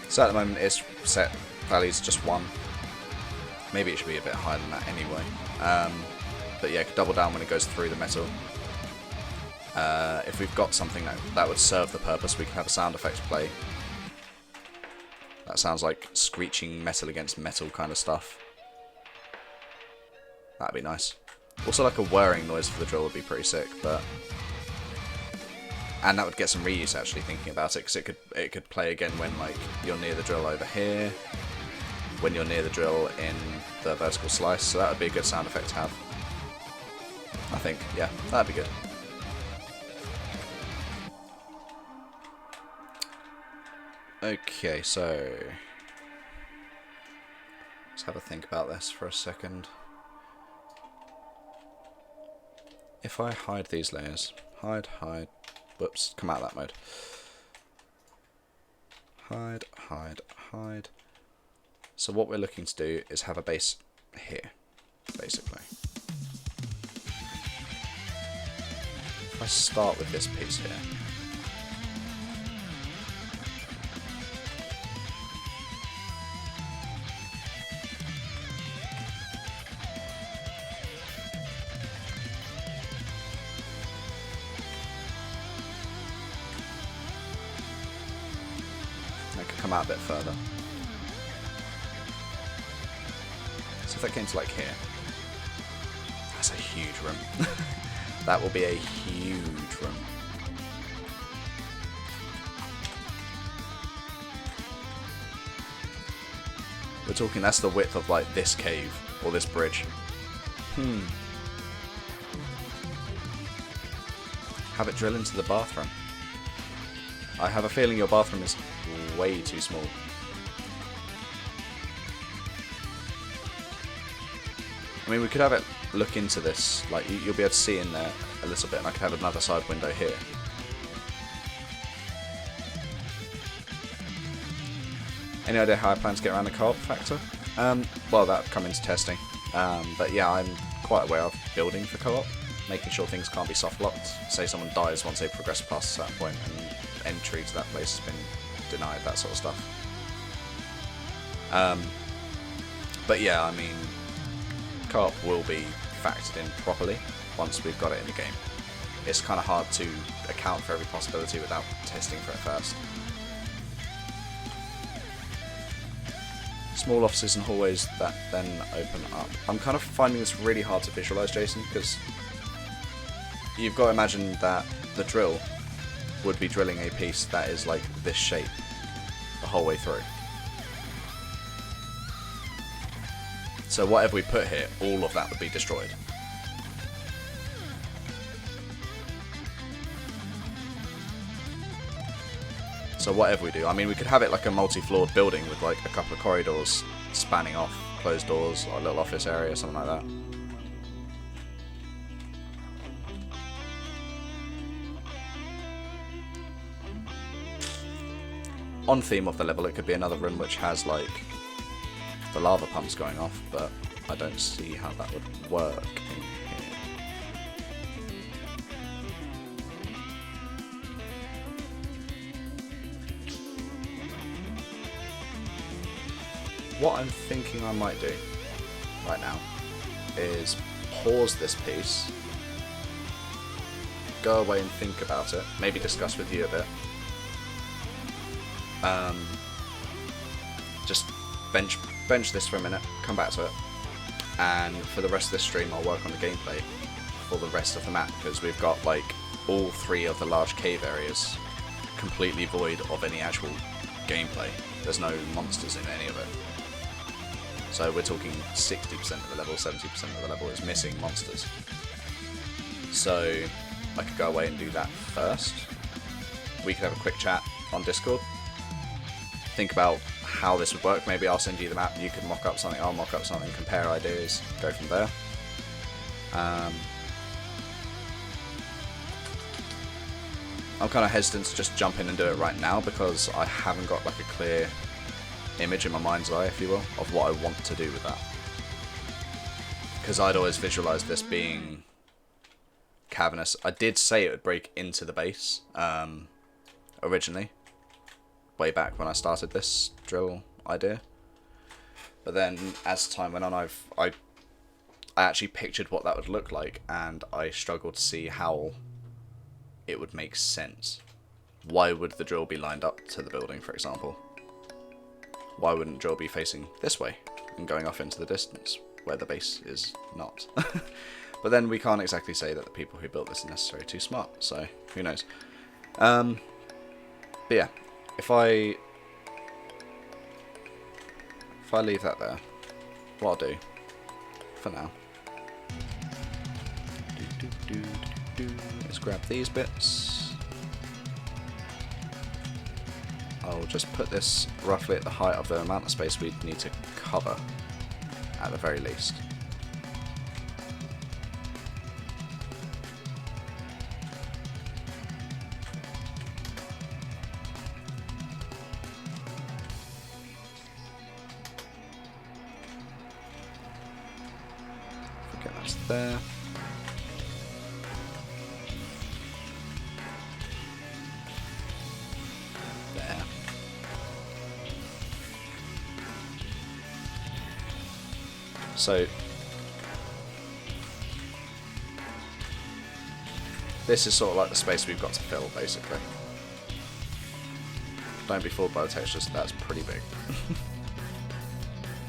So at the moment it's set values just 1. Maybe it should be a bit higher than that anyway. But yeah, double down when it goes through the metal. If we've got something that would serve the purpose, we can have a sound effect play. That sounds like screeching metal against metal kind of stuff. That'd be nice. Also, like a whirring noise for the drill would be pretty sick, but... And that would get some reuse, actually, thinking about it, because it could play again when, like, you're near the drill over here, when you're near the drill in the vertical slice, so that would be a good sound effect to have. I think, yeah, that'd be good. Okay, so... let's have a think about this for a second. If I hide these layers, hide, whoops, come out of that mode. Hide. So what we're looking to do is have a base here, basically. If I start with this piece here. Come out a bit further. So if that came to like here, that's a huge room. That will be a huge room. We're talking, that's the width of like this cave or this bridge. Have it drill into the bathroom. I have a feeling your bathroom is way too small. I mean, we could have it look into this, like you'll be able to see in there a little bit, and I could have another side window here. Any idea how I plan to get around the co-op factor? Well, that'll come into testing. But yeah, I'm quite aware of building for co-op, making sure things can't be soft locked. Say someone dies once they progress past a certain point, and entry to that place has been denied, that sort of stuff. But yeah, I mean, co-op will be factored in properly once we've got it in the game. It's kind of hard to account for every possibility without testing for it first. Small offices and hallways that then open up. I'm kind of finding this really hard to visualize, Jason, because you've got to imagine that the drill would be drilling a piece that is like this shape the whole way through. So whatever we put here, all of that would be destroyed. So whatever we do, I mean, we could have it like a multi-floored building with like a couple of corridors spanning off, closed doors, or a little office area, something like that. On theme of the level, it could be another room which has like the lava pumps going off, but I don't see how that would work in here. What I'm thinking I might do right now is pause this piece, go away and think about it, maybe discuss with you a bit. Just bench this for a minute, come back to it, and for the rest of this stream I'll work on the gameplay for the rest of the map, because we've got like all three of the large cave areas completely void of any actual gameplay. There's no monsters in any of it. So we're talking 60% of the level, 70% of the level is missing monsters. So I could go away and do that first. We could have a quick chat on Discord. Think about how this would work. Maybe I'll send you the map, you can mock up something, I'll mock up something, compare ideas, go from there. I'm kind of hesitant to just jump in and do it right now because I haven't got like a clear image in my mind's eye, if you will, of what I want to do with that. Because I'd always visualised this being cavernous. I did say it would break into the base originally, way back when I started this drill idea. But then as time went on, I actually pictured what that would look like, and I struggled to see how it would make sense. Why would the drill be lined up to the building, for example? Why wouldn't drill be facing this way and going off into the distance where the base is not? But then we can't exactly say that the people who built this are necessarily too smart, so who knows. But yeah, if I leave that there, what I'll do for now is grab these bits. I'll just put this roughly at the height of the amount of space we'd need to cover, at the very least. Okay, that's there. So this is sort of like the space we've got to fill, basically. Don't be fooled by the textures, that's pretty big.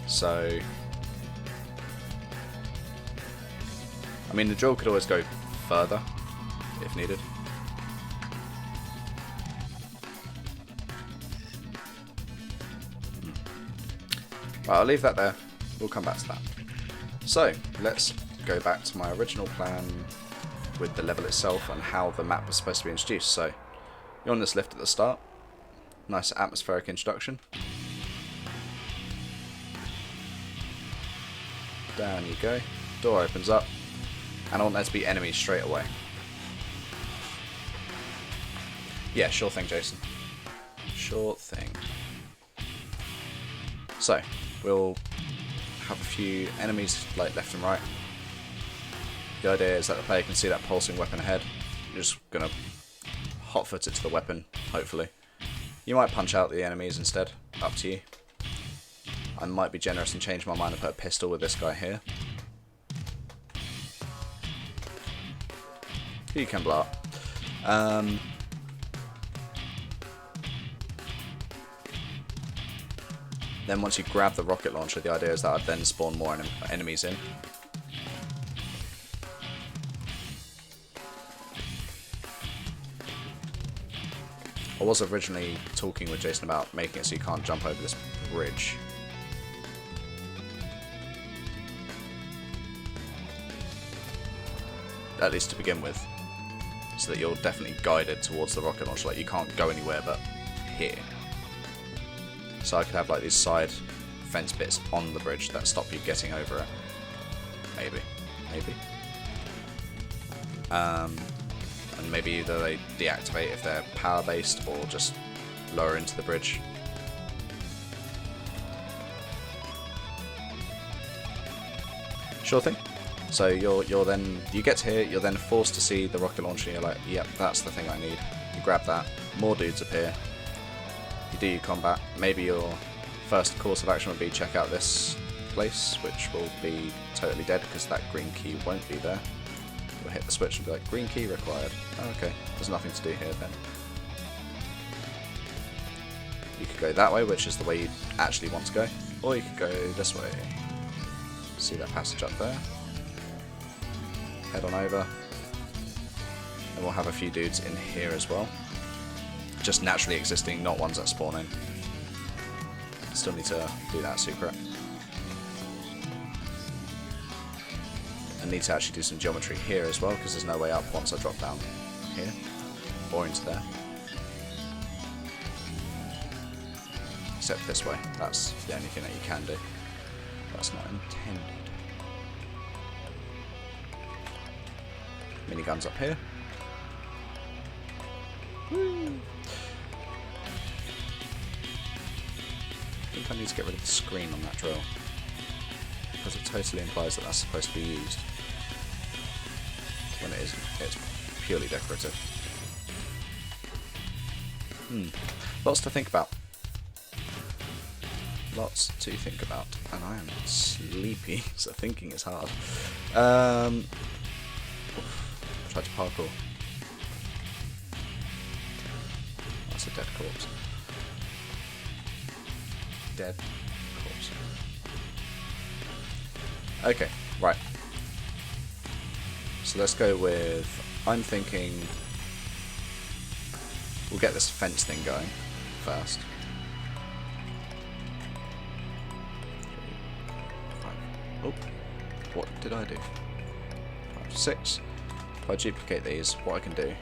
So, I mean, the drill could always go further if needed. Right, I'll leave that there. We'll come back to that. So, let's go back to my original plan with the level itself and how the map was supposed to be introduced. So, you're on this lift at the start. Nice atmospheric introduction. Down you go. Door opens up. And I want there to be enemies straight away. Yeah, sure thing, Jason. Sure thing. So, we'll have a few enemies like left and right. The idea is that the player can see that pulsing weapon ahead. You're just going to hotfoot it to the weapon, hopefully. You might punch out the enemies instead, up to you. I might be generous and change my mind and put a pistol with this guy here. You can blow up. Then once you grab the rocket launcher, the idea is that I'd then spawn more enemies in. I was originally talking with Jason about making it so you can't jump over this bridge. At least to begin with. So that you're definitely guided towards the rocket launcher. Like, you can't go anywhere but here. So I could have like these side fence bits on the bridge that stop you getting over it. Maybe. Maybe. And maybe either they deactivate if they're power based or just lower into the bridge. Sure thing. So you're then, you get to here, you're then forced to see the rocket launcher and you're like, yep, that's the thing I need. You grab that, more dudes appear, you do your combat. Maybe your first course of action would be check out this place, which will be totally dead because that green key won't be there. You'll hit the switch and be like, green key required. Oh, okay, there's nothing to do here then. You could go that way, which is the way you actually want to go, or you could go this way. See that passage up there? Head on over, and we'll have a few dudes in here as well. Just naturally existing, not ones that spawn in. Still need to do that secret. And need to actually do some geometry here as well, because there's no way up once I drop down here, or into there. Except this way, that's the only thing that you can do. That's not intended. Miniguns up here. Woo. I think I need to get rid of the screen on that drill, because it totally implies that that's supposed to be used when it isn't. It's purely decorative. Lots to think about. Lots to think about, and I am sleepy, so thinking is hard. Try to parkour. That's a dead corpse. Dead corpse. Okay, right. So let's go with, I'm thinking we'll get this fence thing going first. 5. Oh, what did I do? 5, 6. If I duplicate these, what I can do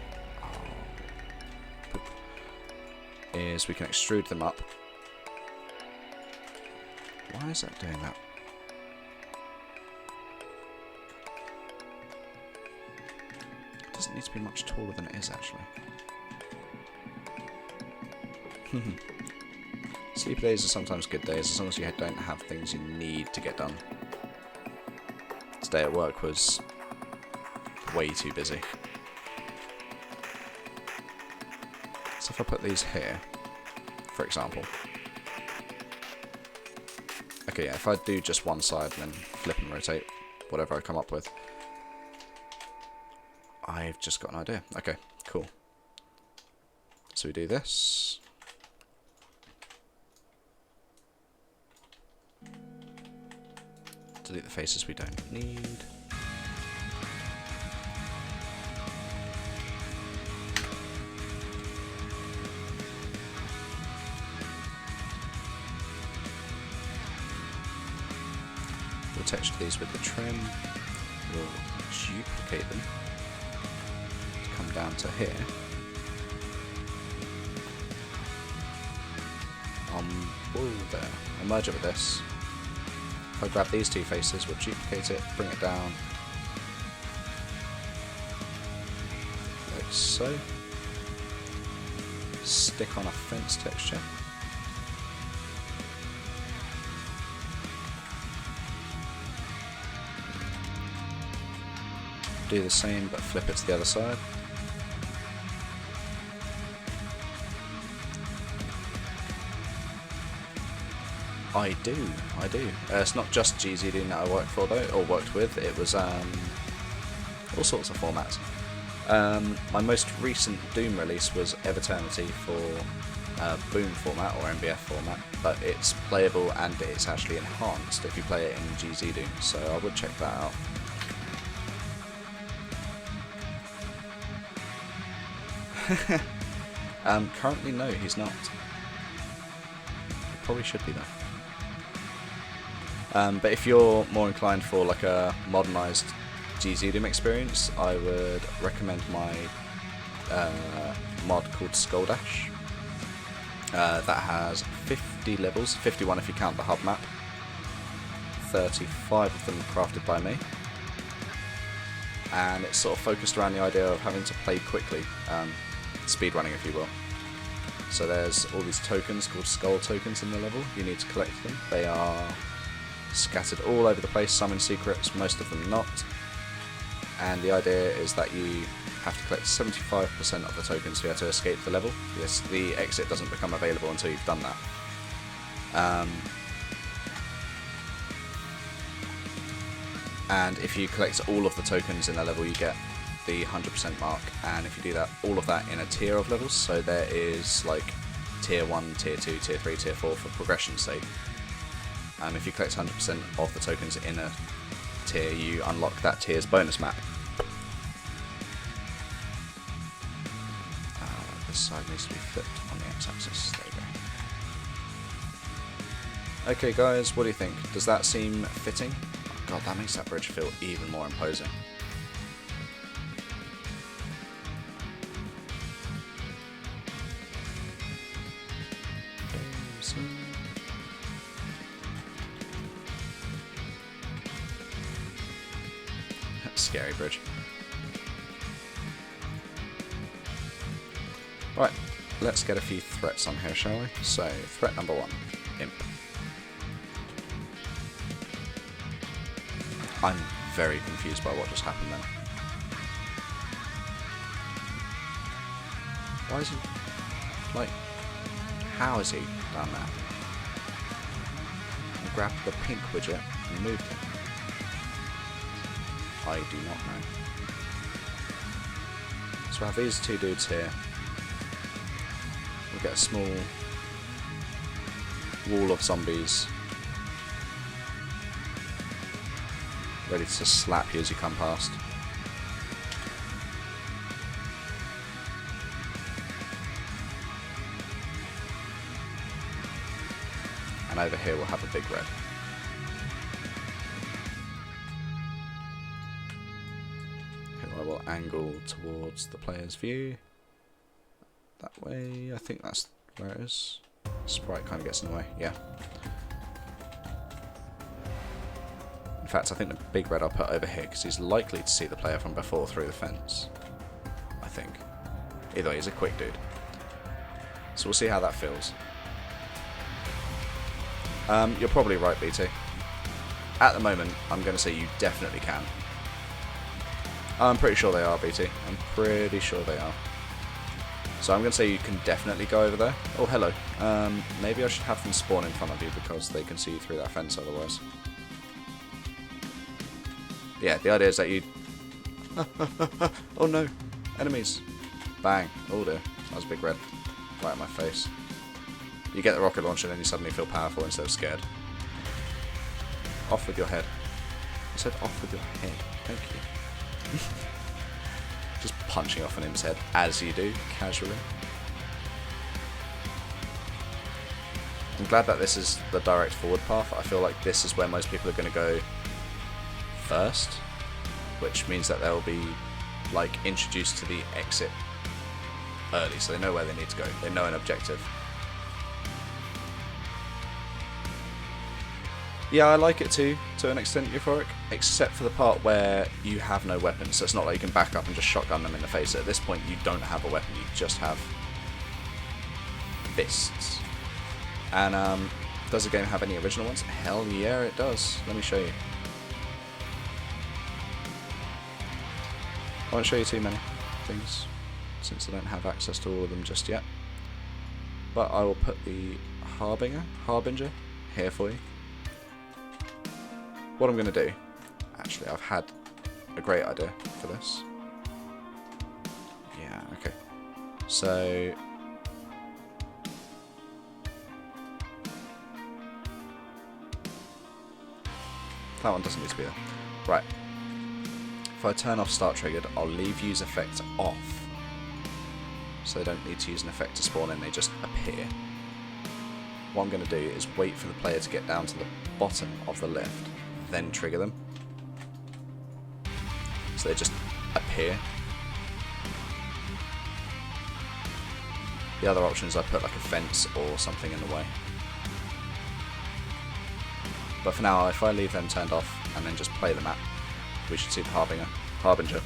is we can extrude them up. Why is that doing that? It doesn't need to be much taller than it is, actually. Sleep days are sometimes good days, as long as you don't have things you need to get done. Today at work was way too busy. So if I put these here, for example. Okay, yeah, if I do just one side and then flip and rotate, whatever I come up with, I've just got an idea. Okay, cool. So we do this. Delete the faces we don't need. We'll texture these with the trim. We'll duplicate them to come down to here. Whoa there. I'll merge it with this. If I grab these two faces, we'll duplicate it, bring it down. Like so. Stick on a fence texture. Do the same, but flip it to the other side. I do. It's not just GZD that I worked for though, or worked with. It was all sorts of formats. My most recent Doom release was Eternity for Boom format or MBF format, but it's playable and it's actually enhanced if you play it in GZ Doom, so I would check that out. Currently no, he's not. He probably should be though. But if you're more inclined for like a modernised GZ Doom experience, I would recommend my mod called Skuldash. That has 50 levels, 51 if you count the hub map, 35 of them crafted by me, and it's sort of focused around the idea of having to play quickly, speedrunning if you will. So there's all these tokens called skull tokens in the level, you need to collect them. They are scattered all over the place, some in secrets, most of them not. And the idea is that you have to collect 75% of the tokens here to escape the level. Yes, the exit doesn't become available until you've done that. And if you collect all of the tokens in the level, you get the 100% mark. And if you do that, all of that in a tier of levels, so there is like tier 1, tier 2, tier 3, tier 4 for progression's sake. If you collect 100% of the tokens in a tier, you unlock that tier's bonus map. This side needs to be flipped on the x-axis. There you go. Okay guys, what do you think? Does that seem fitting? Oh god, that makes that bridge feel even more imposing. Scary bridge. Right, let's get a few threats on here, shall we? So, threat number 1, Imp. I'm very confused by what just happened then. Why is he... like... how is he done that? He grabbed the pink widget and moved it. I do not know. So we have these two dudes here. We'll get a small wall of zombies ready to slap you as you come past. And over here we'll have a big red. I will angle towards the player's view. That way, I think that's where it is. Sprite kind of gets in the way, yeah. In fact, I think the big red I'll put over here because he's likely to see the player from before through the fence. I think. Either way, he's a quick dude. So we'll see how that feels. You're probably right, BT. At the moment, I'm going to say you definitely can. I'm pretty sure they are, BT. I'm pretty sure they are. So I'm going to say you can definitely go over there. Oh, hello. Maybe I should have them spawn in front of you because they can see you through that fence otherwise. Yeah, the idea is that you... oh no, enemies. Bang. Oh dear, that was a big red. Right in my face. You get the rocket launcher and then you suddenly feel powerful instead of scared. Off with your head. I said off with your head. Thank you. Just punching off an imp's head, as you do, casually. I'm glad that this is the direct forward path. I feel like this is where most people are going to go first, which means that they'll be like introduced to the exit early, so they know where they need to go. They know an objective. Yeah, I like it too, to an extent, Euphoric, except for the part where you have no weapons, so it's not like you can back up and just shotgun them in the face. At this point, you don't have a weapon, you just have fists. And, does the game have any original ones? Hell yeah, it does. Let me show you. I won't show you too many things, since I don't have access to all of them just yet. But I will put the Harbinger here for you. What I'm going to do, actually, I've had a great idea for this. Okay. So... that one doesn't need to be there. Right. If I turn off start triggered, I'll leave use effect off. So they don't need to use an effect to spawn in, they just appear. What I'm going to do is wait for the player to get down to the bottom of the lift, then trigger them. So they just appear. The other option is I put like a fence or something in the way. But for now, if I leave them turned off and then just play the map, we should see the Harbinger.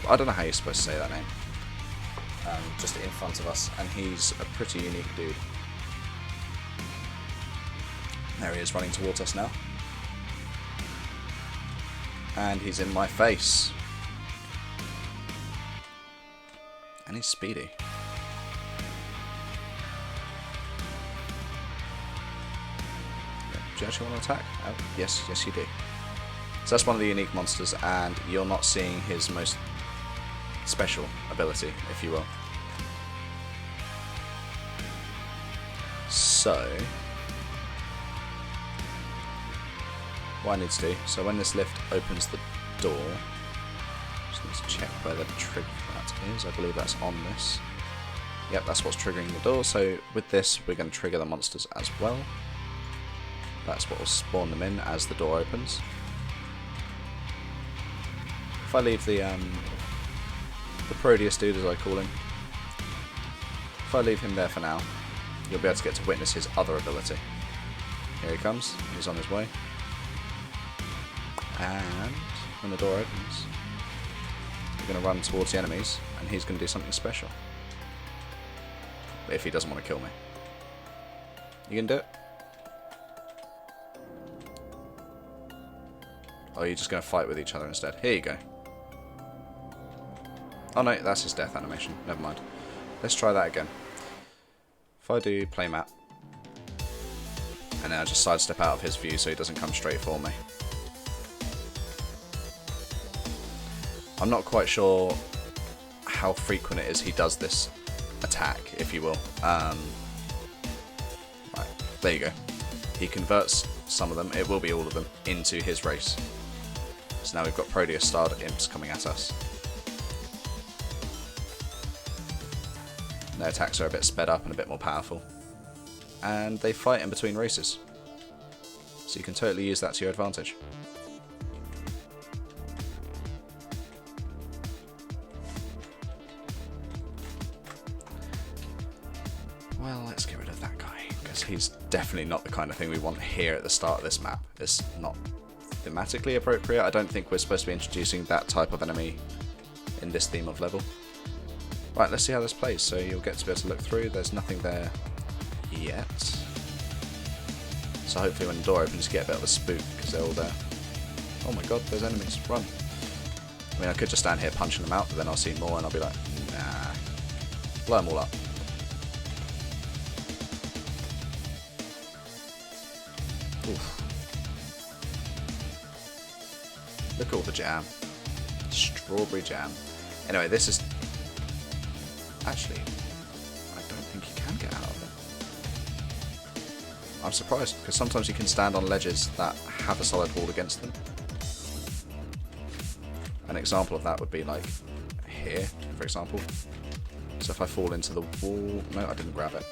I don't know how you're supposed to say that name. Just in front of us, and he's a pretty unique dude. There he is running towards us now. And he's in my face. And he's speedy. Do you actually want to attack? Oh, yes, yes you do. So that's one of the unique monsters, and you're not seeing his most special ability, if you will. So, what I need to do, so when this lift opens the door, just need to check where the trigger for that is. I believe that's on this. Yep, that's what's triggering the door. So with this, we're going to trigger the monsters as well. That's what will spawn them in as the door opens. If I leave the Prodeus dude, as I call him, if I leave him there for now, you'll be able to get to witness his other ability. Here he comes, he's on his way. And when the door opens, we're going to run towards the enemies, and he's going to do something special. If he doesn't want to kill me. You can do it? Or are you just going to fight with each other instead? Here you go. Oh no, that's his death animation. Never mind. Let's try that again. If I do play map, and then I just sidestep out of his view so he doesn't come straight for me. I'm not quite sure how frequent it is he does this attack, if you will. Right, there you go. He converts some of them, it will be all of them, into his race. So now we've got Prodeus starred imps coming at us. Their attacks are a bit sped up and a bit more powerful. And they fight in between races. So you can totally use that to your advantage. Well, let's get rid of that guy, because he's definitely not the kind of thing we want here at the start of this map. It's not thematically appropriate. I don't think we're supposed to be introducing that type of enemy in this theme of level. Right, let's see how this plays. So you'll get to be able to look through. There's nothing there yet. So hopefully when the door opens you get a bit of a spook, because they're all there. Oh my god, there's enemies. Run. I mean, I could just stand here punching them out, but then I'll see more and I'll be like, nah. Blow them all up. Oof. Look at all the jam. Strawberry jam. Anyway, this is... Actually, I don't think you can get out of it. I'm surprised, because sometimes you can stand on ledges that have a solid wall against them. An example of that would be like here, for example. So if I fall into the wall... No, I didn't grab it.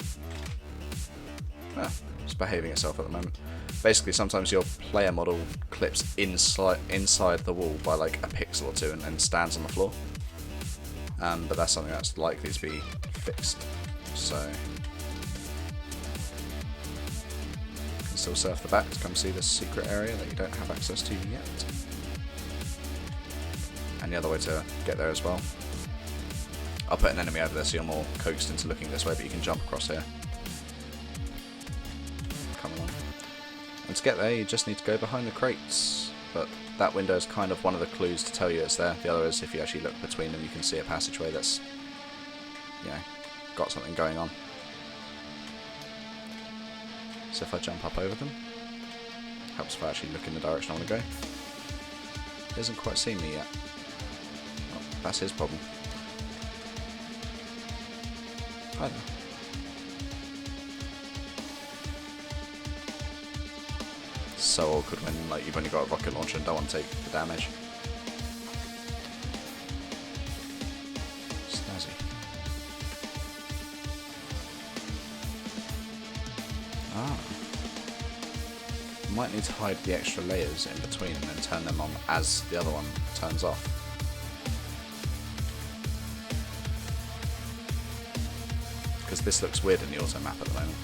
Ah, it's behaving itself at the moment. Basically, sometimes your player model clips inside the wall by like a pixel or two and then stands on the floor. But that's something that's likely to be fixed. So you can still surf the back to come see this secret area that you don't have access to yet. And the other way to get there as well. I'll put an enemy over there so you're more coaxed into looking this way, but you can jump across here. Come along. And to get there you just need to go behind the crates. But that window is kind of one of the clues to tell you it's there. The other is if you actually look between them you can see a passageway that's, you know, got something going on. So if I jump up over them, helps if I actually look in the direction I want to go. He hasn't quite seen me yet. Oh, that's his problem. I don't know. So awkward when like you've only got a rocket launcher and don't want to take the damage. Snazzy. Ah. Might need to hide the extra layers in between and then turn them on as the other one turns off. Because this looks weird in the auto map at the moment.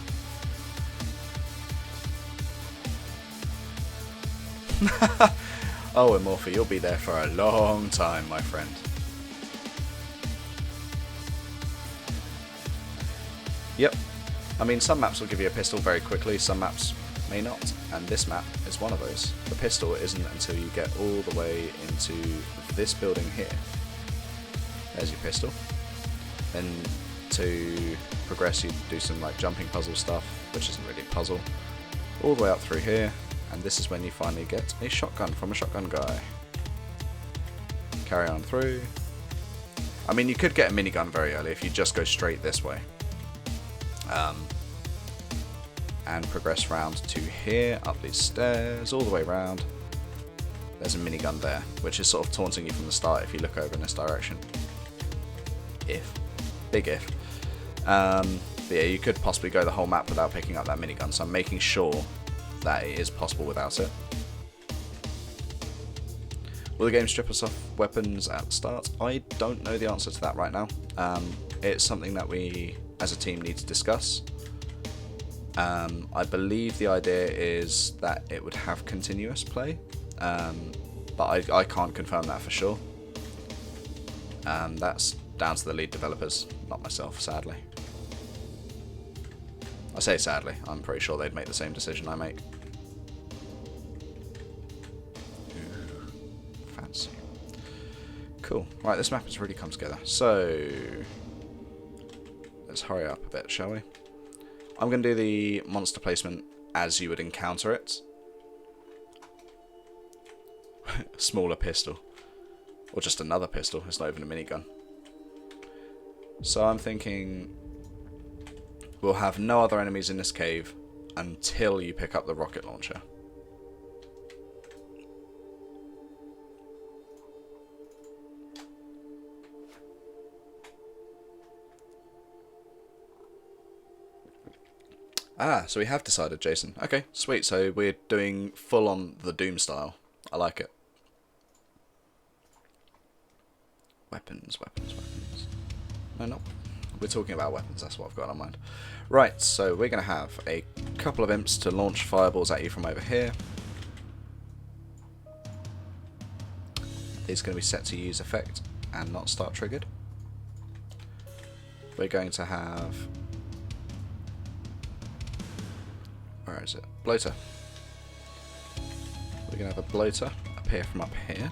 Oh, Immorphy, you'll be there for a long time, my friend. Yep. I mean, some maps will give you a pistol very quickly, some maps may not, and this map is one of those. The pistol isn't until you get all the way into this building here. There's your pistol. Then to progress, you do some like jumping puzzle stuff, which isn't really a puzzle. All the way up through here. And this is when you finally get a shotgun from a shotgun guy. Carry on through. I mean, you could get a minigun very early if you just go straight this way. And progress round to here, up these stairs, all the way round. There's a minigun there, which is sort of taunting you from the start if you look over in this direction. If. Big if. But yeah, you could possibly go the whole map without picking up that minigun, so I'm making sure that it is possible without it. Will the game strip us off weapons at the start? I don't know the answer to that right now. It's something that we as a team need to discuss. I believe the idea is that it would have continuous play, but I can't confirm that for sure. That's down to the lead developers, not myself, sadly. I say sadly, I'm pretty sure they'd make the same decision I make. Ooh, fancy. Cool. Right, this map has really come together. So, let's hurry up a bit, shall we? I'm going to do the monster placement as you would encounter it. Smaller pistol. Or just another pistol, it's not even a minigun. So I'm thinking we'll have no other enemies in this cave until you pick up the rocket launcher. Ah, so we have decided, Jason. Okay, sweet. So we're doing full on the Doom style. I like it. Weapons, weapons, weapons. No. We're talking about weapons, that's what I've got on mind. Right, so we're going to have a couple of imps to launch fireballs at you from over here. These are going to be set to use effect and not start triggered. We're going to have... where is it? Bloater. We're going to have a bloater appear from up here.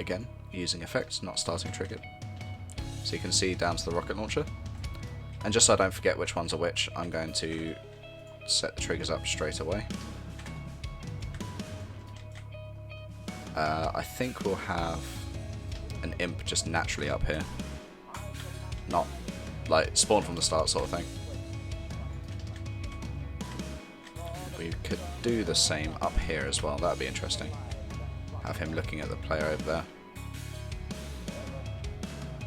Again, using effects, not starting triggered. So you can see down to the rocket launcher. And just so I don't forget which ones are which, I'm going to set the triggers up straight away. I think we'll have an imp just naturally up here. Not like spawn from the start sort of thing. We could do the same up here as well, that would be interesting. Have him looking at the player over there.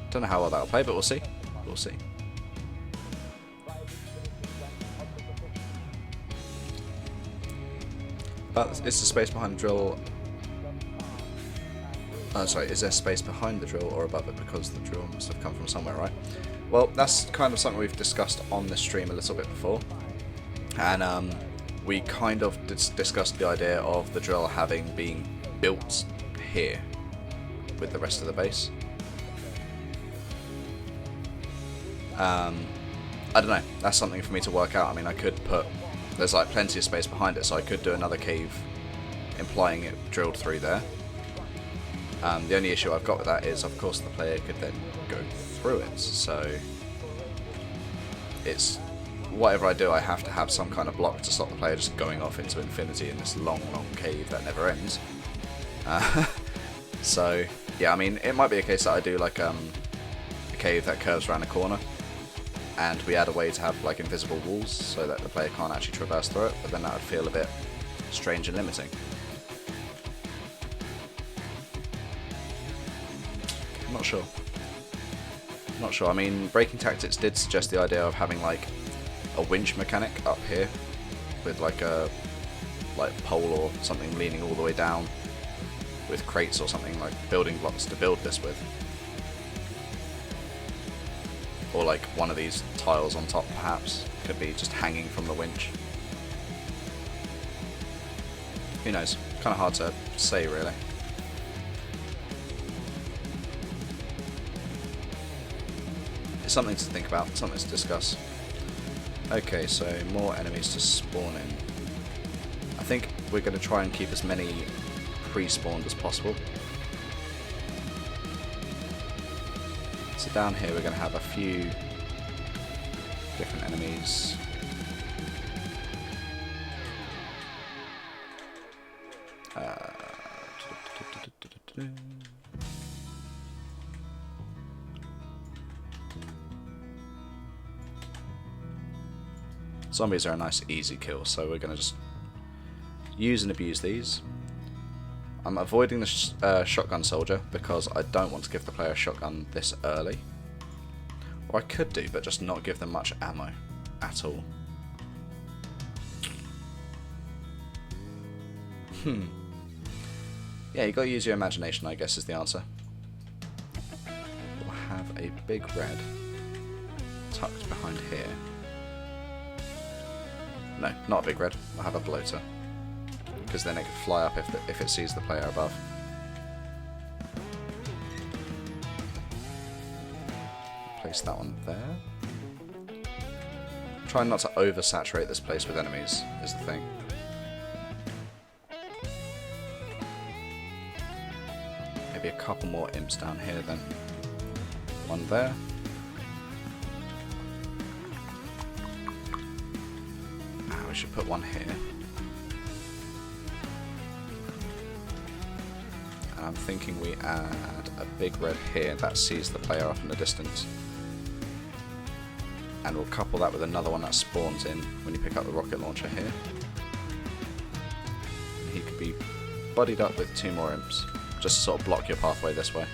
Don't know how well that'll play, but we'll see. We'll see. But is the space behind the drill... oh, sorry, is there space behind the drill or above it? Because the drill must have come from somewhere, right? Well, that's kind of something we've discussed on the stream a little bit before. And we kind of discussed the idea of the drill having been built here with the rest of the base. I don't know, that's something for me to work out. I mean, I could put, there's like plenty of space behind it, so I could do another cave implying it drilled through there. The only issue I've got with that is, of course, the player could then go through it, so it's whatever I do, I have to have some kind of block to stop the player just going off into infinity in this long, long cave that never ends. So yeah, I mean, it might be a case that I do like a cave that curves around a corner, and we add a way to have like invisible walls so that the player can't actually traverse through it, but then that would feel a bit strange and limiting. Not sure. Not sure. I mean, Breaking Tactics did suggest the idea of having like a winch mechanic up here with like a pole or something leaning all the way down with crates or something, like building blocks to build this with. Or like one of these tiles on top perhaps could be just hanging from the winch. Who knows? Kind of hard to say really. It's something to think about, something to discuss. Okay, so more enemies to spawn in. I think we're going to try and keep as many pre-spawned as possible. So down here we're going to have a few different enemies. Zombies are a nice easy kill, so we're going to just use and abuse these. I'm avoiding the shotgun soldier because I don't want to give the player a shotgun this early. Or I could do, but just not give them much ammo at all. Yeah, you got to use your imagination, I guess, is the answer. We'll have a big red tucked behind here. No, not a big red. We'll have a bloater, because then it can fly up if it sees the player above. Place that one there. Try not to oversaturate this place with enemies is the thing. Maybe a couple more imps down here then. One there. We should put one here. And I'm thinking we add a big red here that sees the player off in the distance. And we'll couple that with another one that spawns in when you pick up the rocket launcher here. And he could be buddied up with two more imps, just to sort of block your pathway this way.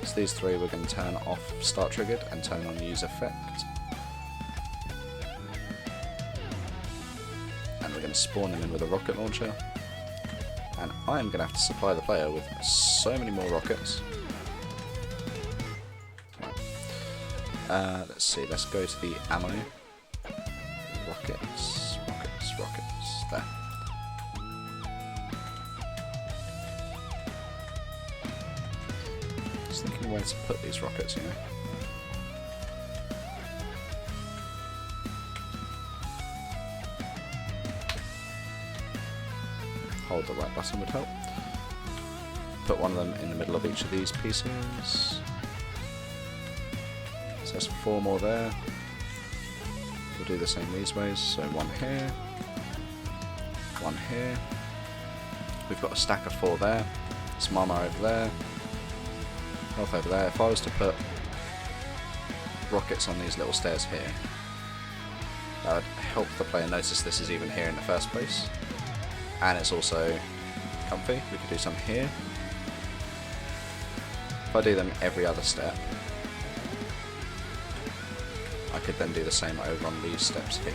So these three we're going to turn off start triggered and turn on use effect. Spawn him in with a rocket launcher, and I'm going to have to supply the player with so many more rockets. Right. Let's see, let's go to the ammo. Rockets, rockets, rockets. There. Just thinking where to put these rockets, you know. Hold the right button would help. Put one of them in the middle of each of these pieces. So there's 4 more there. We'll do the same these ways. So one here, one here. We've got a stack of 4 there. Some armor over there. Health over there. If I was to put rockets on these little stairs here, that would help the player notice this is even here in the first place. And it's also comfy. We could do some here. If I do them every other step, I could then do the same over on these steps here.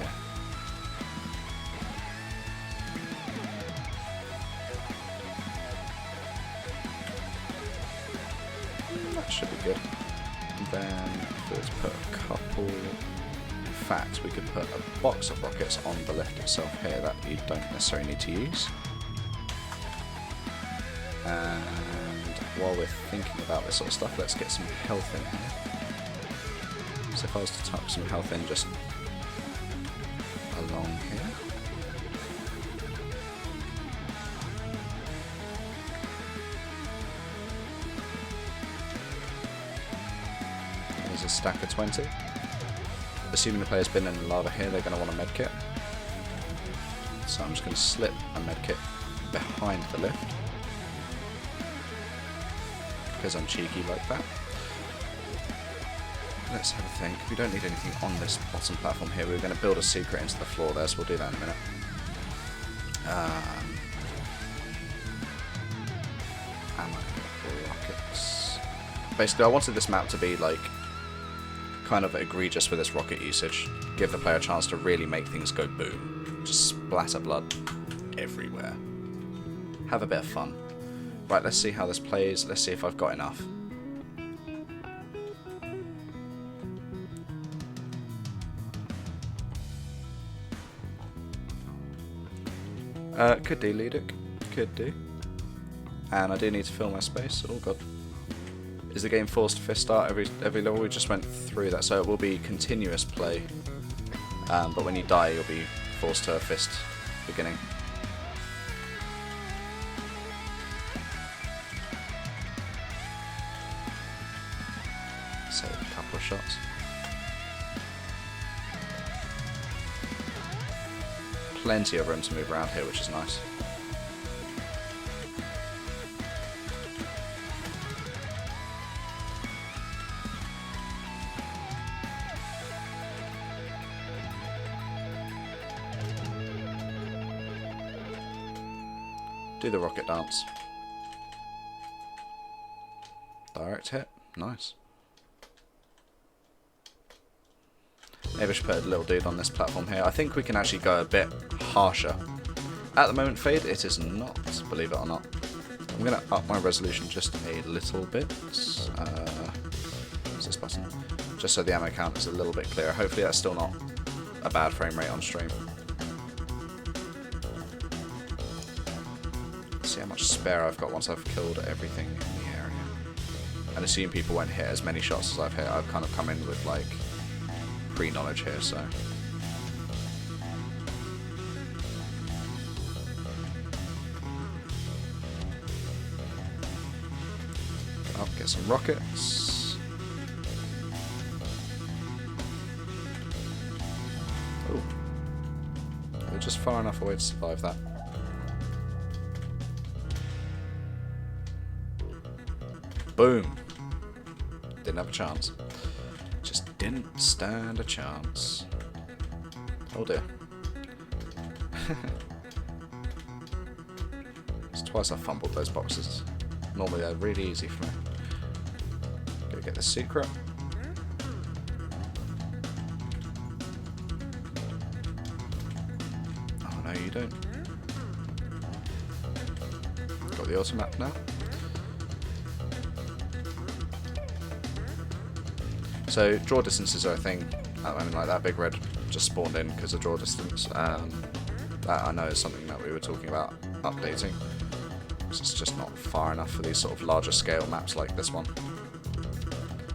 That should be good. And then if we were to put a couple... In fact, we could put a box of rockets on the lift itself here that you don't necessarily need to use. And while we're thinking about this sort of stuff, let's get some health in here. So if I was to tuck some health in just along here. There's a stack of 20. Assuming the player's been in lava here, they're going to want a medkit. So I'm just going to slip a medkit behind the lift. Because I'm cheeky like that. Let's have a think. We don't need anything on this bottom platform here. We're going to build a secret into the floor there, so we'll do that in a minute. Ammo, rockets. Basically, I wanted this map to be like kind of egregious with its rocket usage. Give the player a chance to really make things go boom. Just splatter blood everywhere. Have a bit of fun. Right, let's see how this plays. Let's see if I've got enough. Could do, Ludic. Could do. And I do need to fill my space. Oh god. Is the game forced to fist start every level? We just went through that, so it will be continuous play. But when you die, you'll be forced to a fist beginning. Save a couple of shots. Plenty of room to move around here, which is nice. Do the rocket dance. Direct hit. Nice. Maybe I should put a little dude on this platform here. I think we can actually go a bit harsher. At the moment, Fade, it is not, believe it or not. I'm going to up my resolution just a little bit. What's this button? Just so the ammo count is a little bit clearer. Hopefully that's still not a bad frame rate on stream. Let's see how much spare I've got once I've killed everything in the area. And assume people won't hit as many shots as I've hit. I've kind of come in with like pre-knowledge here, so. Get up, get some rockets. Oh. They're just far enough away to survive that. Boom. Didn't have a chance. Just didn't stand a chance. Oh dear. It's twice I fumbled those boxes. Normally they're really easy for me. Gotta get the secret. Oh no, you don't. Got the auto map now. So draw distances are a thing at the moment, like that big red just spawned in because of draw distance. That I know is something that we were talking about updating. It's just not far enough for these sort of larger scale maps like this one.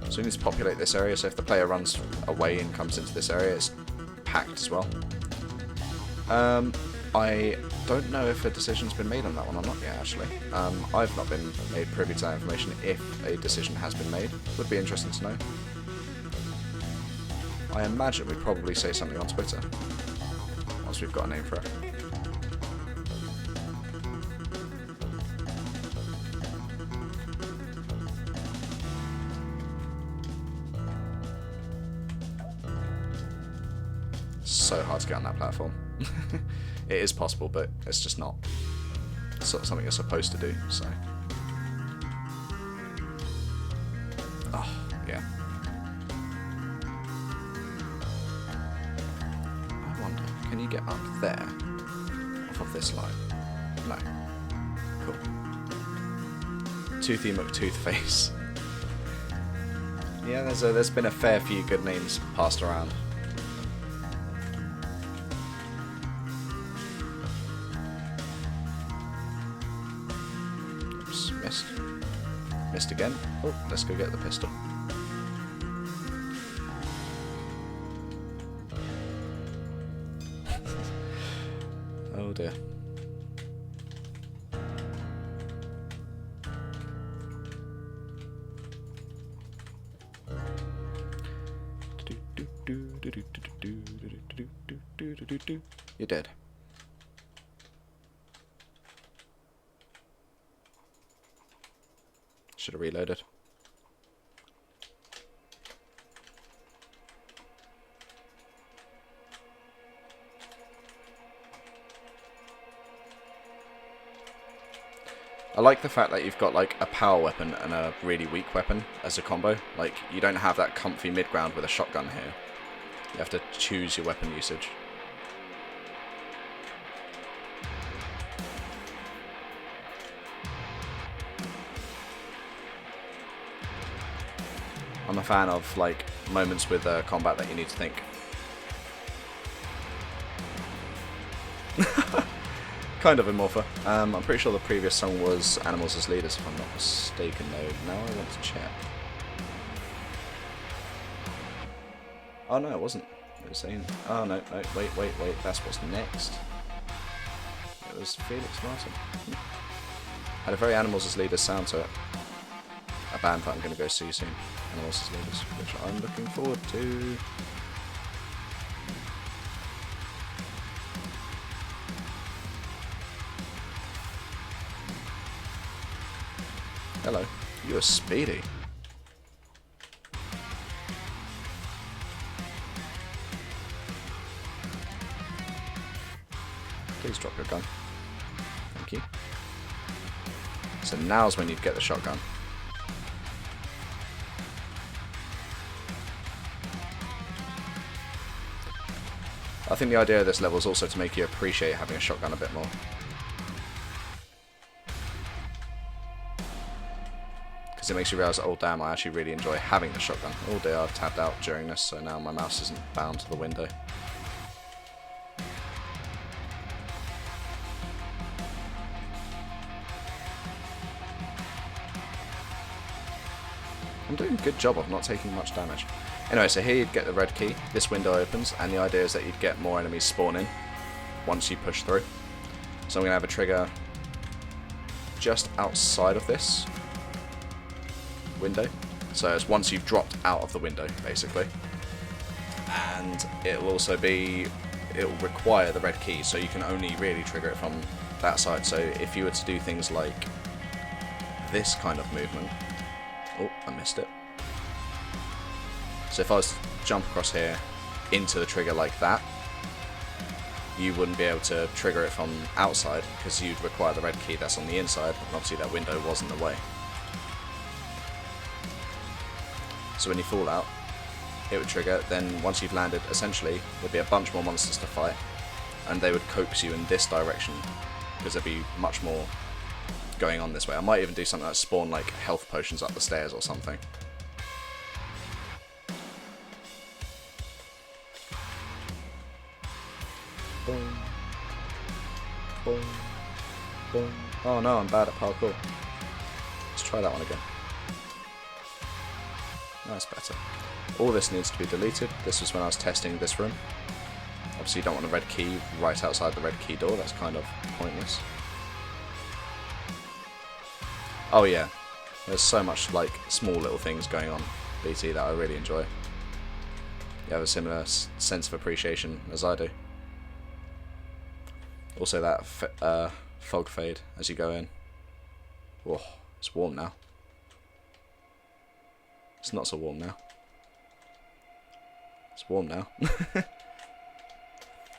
So we need to populate this area, so if the player runs away and comes into this area, it's packed as well. I don't know if a decision's been made on that one or not yet, actually. I've not been made privy to that information. If a decision has been made, would be interesting to know. I imagine we'd probably say something on Twitter once we've got a name for it. So hard to get on that platform. It is possible, but it's just not sort of something you're supposed to do, so. Oh, yeah. I wonder, can you get up there off of this line? No. Cool. Toothy McToothface. Yeah, there's been a fair few good names passed around. Missed again. Oh, let's go get the pistol. Oh dear. You're dead. Should have reloaded. I like the fact that you've got like a power weapon and a really weak weapon as a combo. Like, you don't have that comfy mid-ground with a shotgun here. You have to choose your weapon usage. I'm a fan of like moments with combat that you need to think. Kind of Immorpha. I'm pretty sure the previous song was Animals as Leaders, if I'm not mistaken, though. Now I want to check. Oh no, it wasn't. It was saying. Oh no, no, wait. That's what's next. It was Felix Martin. Had a very Animals as Leaders sound to it. A band that I'm going to go see soon. Animals as Leaders, which I'm looking forward to. Hello, you are speedy. Please drop your gun. Thank you. So now's when you'd get the shotgun. I think the idea of this level is also to make you appreciate having a shotgun a bit more. It makes you realise, oh damn, I actually really enjoy having the shotgun. All day I've tabbed out during this, so now my mouse isn't bound to the window. I'm doing a good job of not taking much damage. Anyway, so here you'd get the red key, this window opens, and the idea is that you'd get more enemies spawning once you push through. So I'm going to have a trigger just outside of this window, so it's once you've dropped out of the window basically, and it will also be, it will require the red key, so you can only really trigger it from that side. So if you were to do things like this kind of movement, oh, I missed it. So if I was to jump across here into the trigger like that, you wouldn't be able to trigger it from outside because you'd require the red key that's on the inside, and obviously that window was in the way. So when you fall out, it would trigger, then once you've landed, essentially, there'd be a bunch more monsters to fight, and they would coax you in this direction, because there'd be much more going on this way. I might even do something like spawn like health potions up the stairs or something. Boom. Boom. Boom. Oh no, I'm bad at parkour. Let's try that one again. That's better. All this needs to be deleted. This was when I was testing this room. Obviously you don't want a red key right outside the red key door, that's kind of pointless. Oh yeah, there's so much like small little things going on, BT, that I really enjoy. You have a similar sense of appreciation as I do. Also that fog fade as you go in. Whoa, it's warm now. It's not so warm now. It's warm now.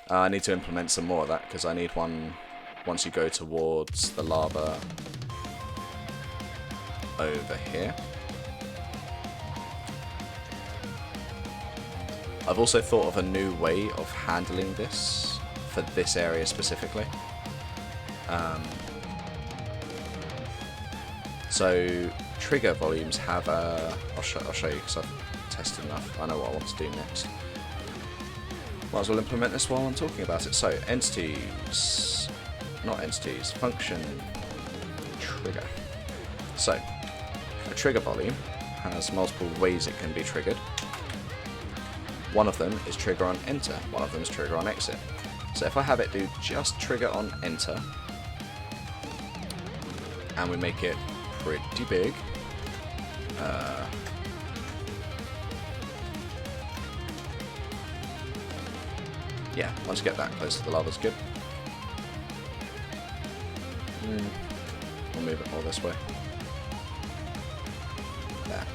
I need to implement some more of that, because I need one once you go towards the lava over here. I've also thought of a new way of handling this for this area specifically. So trigger volumes have a... I'll show you because I've tested enough. I know what I want to do next. Might as well implement this while I'm talking about it. So entities, not entities, function trigger. So a trigger volume has multiple ways it can be triggered. One of them is trigger on enter, one of them is trigger on exit. So if I have it do just trigger on enter, and we make it pretty big, yeah, once you get that close to the lava's good. We'll move it more this way. there.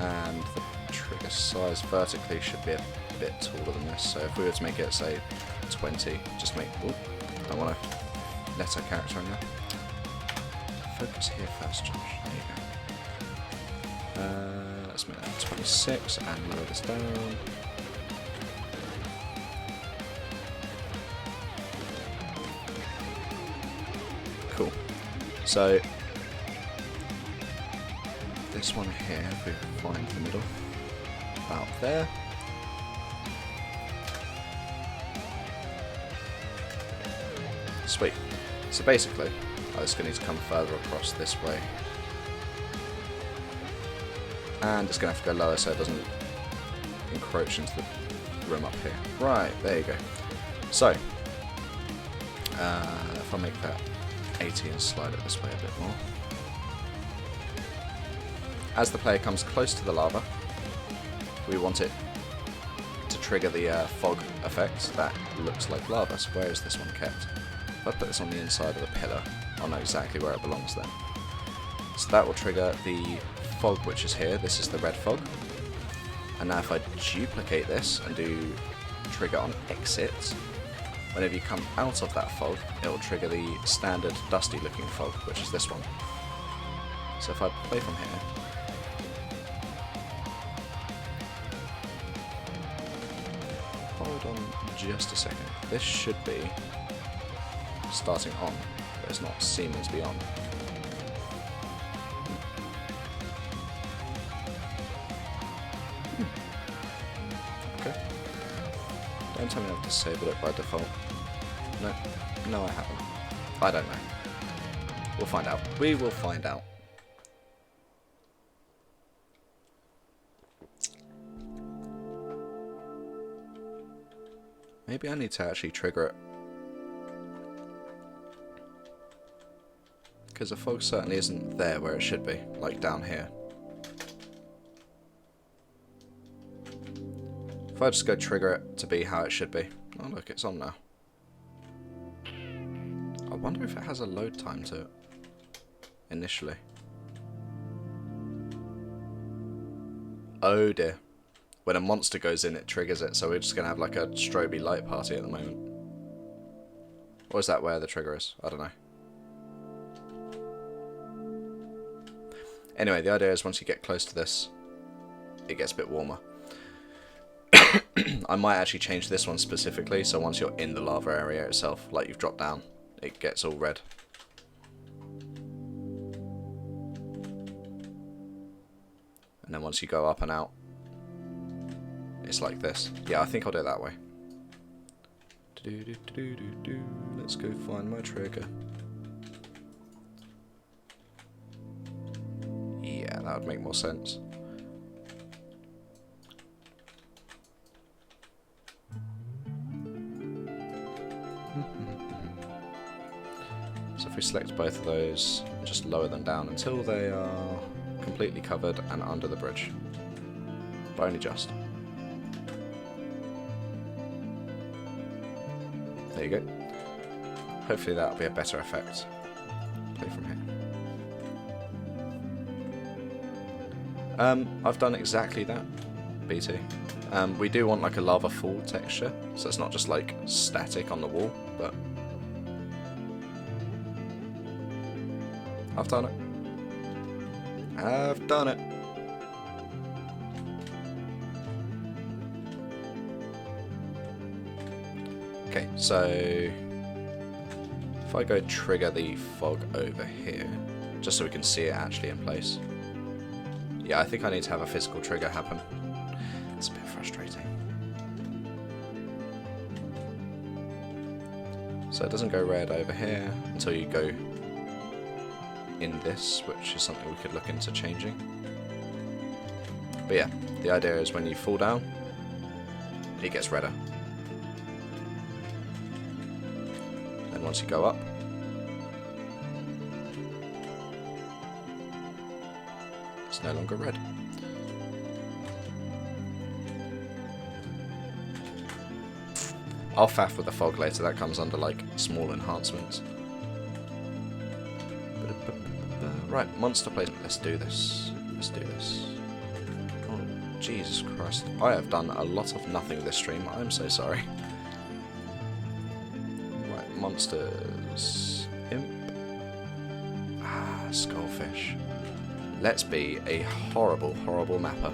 And the trigger size vertically should be a bit taller than this, so if we were to make it, say, 20, just make... Ooh, I want to let our character in there. Focus here first, Josh. There you go. Let's make that 26 and lower this down. Cool. So this one here, if we find the middle, about there. Sweet. So basically, it's going to need to come further across this way. And it's going to have to go lower so it doesn't encroach into the room up here. Right, there you go. So, if I make that 80 and slide it this way a bit more. As the player comes close to the lava, we want it to trigger the fog effect that looks like lava. So where is this one kept? If I put this on the inside of the pillar, I'll know exactly where it belongs then. So that will trigger the fog which is here. This is the red fog. And now if I duplicate this and do trigger on exit, whenever you come out of that fog, it will trigger the standard dusty looking fog, which is this one. So if I play from here, hold on just a second, this should be starting on, but it's not seeming to be on. Okay. Don't tell me I've disabled it by default. No, no I haven't. I don't know. We'll find out. We will find out. Maybe I need to actually trigger it. Because the fog certainly isn't there where it should be, like down here. If I just go trigger it to be how it should be. Oh look, it's on now. I wonder if it has a load time to it. Initially. Oh dear. When a monster goes in, it triggers it, so we're just going to have like a stroby light party at the moment. Or is that where the trigger is? I don't know. Anyway, the idea is once you get close to this, it gets a bit warmer. I might actually change this one specifically, so once you're in the lava area itself, like you've dropped down, it gets all red. And then once you go up and out, it's like this. Yeah, I think I'll do it that way. Let's go find my trigger. Yeah, that would make more sense. So if we select both of those, just lower them down until they are completely covered and under the bridge. But only just. There you go. Hopefully that'll be a better effect. Play from here. I've done exactly that, BT. We do want like a lava fall texture, so it's not just like static on the wall, but I've done it. I've done it. Okay, so if I go trigger the fog over here, just so we can see it actually in place. Yeah, I think I need to have a physical trigger happen. It's a bit frustrating. So it doesn't go red over here until you go in this, which is something we could look into changing. But yeah, the idea is when you fall down, it gets redder. Then once you go up, it's no longer red. I'll faff with the fog later, that comes under like small enhancements. Right, monster placement. Let's do this. Let's do this. Oh, Jesus Christ. I have done a lot of nothing this stream. I'm so sorry. Right, monsters. Imp. Ah, skullfish. Let's be a horrible, horrible mapper.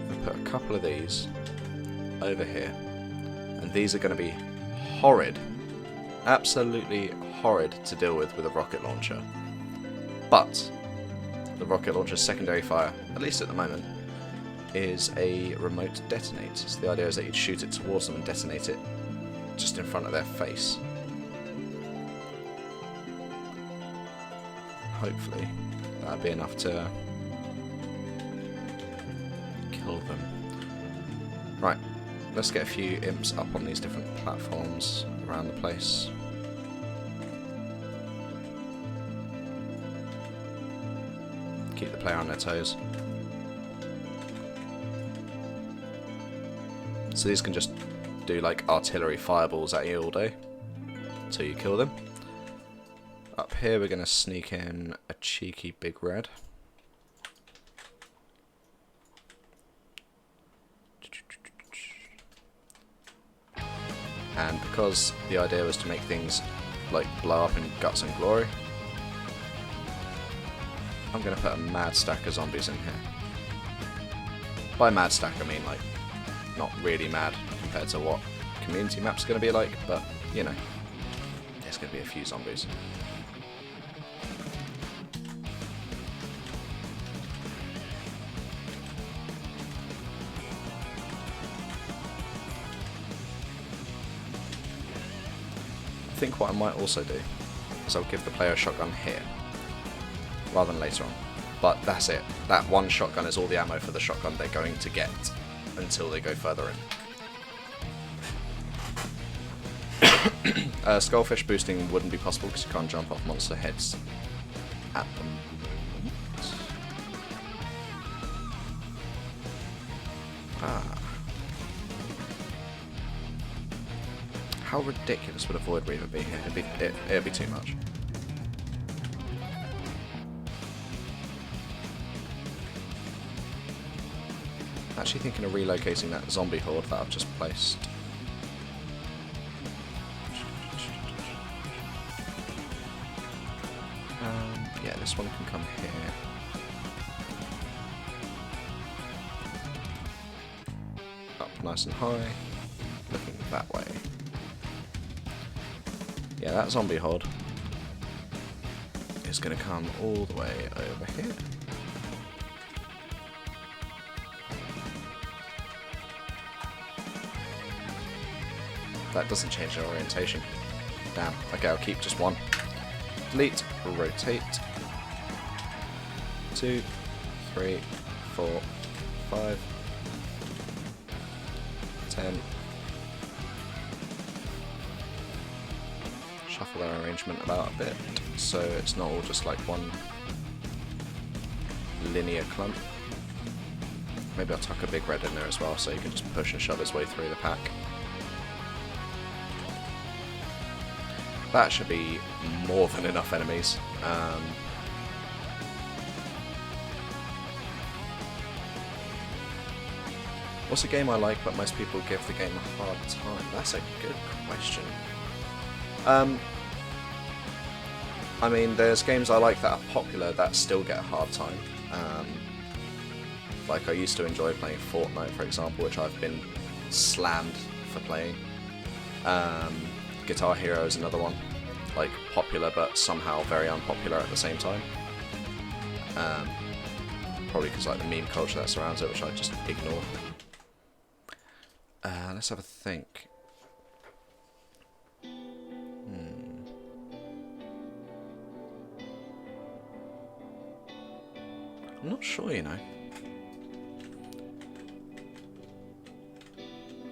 We'll put a couple of these over here. And these are going to be horrid. Absolutely horrid to deal with a rocket launcher. But the rocket launcher's secondary fire, at least at the moment, is a remote detonate. So the idea is that you'd shoot it towards them and detonate it just in front of their face. Hopefully that'd be enough to kill them. Right, let's get a few imps up on these different platforms around the place. Keep the player on their toes. So these can just do like artillery fireballs at you all day until you kill them. Up here we're going to sneak in a cheeky big red. And because the idea was to make things like blow up in guts and glory, I'm going to put a mad stack of zombies in here. By mad stack I mean like not really mad compared to what community map's going to be like, but you know, there's going to be a few zombies. I think what I might also do is I'll give the player a shotgun here rather than later on, but that's it. That one shotgun is all the ammo for the shotgun they're going to get until they go further in. Skullfish boosting wouldn't be possible because you can't jump off monster heads at the moment. Ah. How ridiculous would a Void Reaver be here? It'd be too much. Actually thinking of relocating that zombie horde that I've just placed. Yeah, this one can come here. Up nice and high, looking that way. Yeah, that zombie horde is going to come all the way over here. That doesn't change their orientation. Damn. Okay, I'll keep just one. Delete, rotate. 2, 3, 4, 5, 10. Shuffle their arrangement about a bit, so it's not all just like one linear clump. Maybe I'll tuck a big red in there as well, so you can just push and shove his way through the pack. That should be more than enough enemies. What's a game I like but most people give the game a hard time? That's a good question. I mean, there's games I like that are popular that still get a hard time. Like I used to enjoy playing Fortnite, for example, which I've been slammed for playing. Guitar Hero is another one, like popular but somehow very unpopular at the same time. Probably because like the meme culture that surrounds it, which I just ignore. Let's have a think. I'm not sure, you know.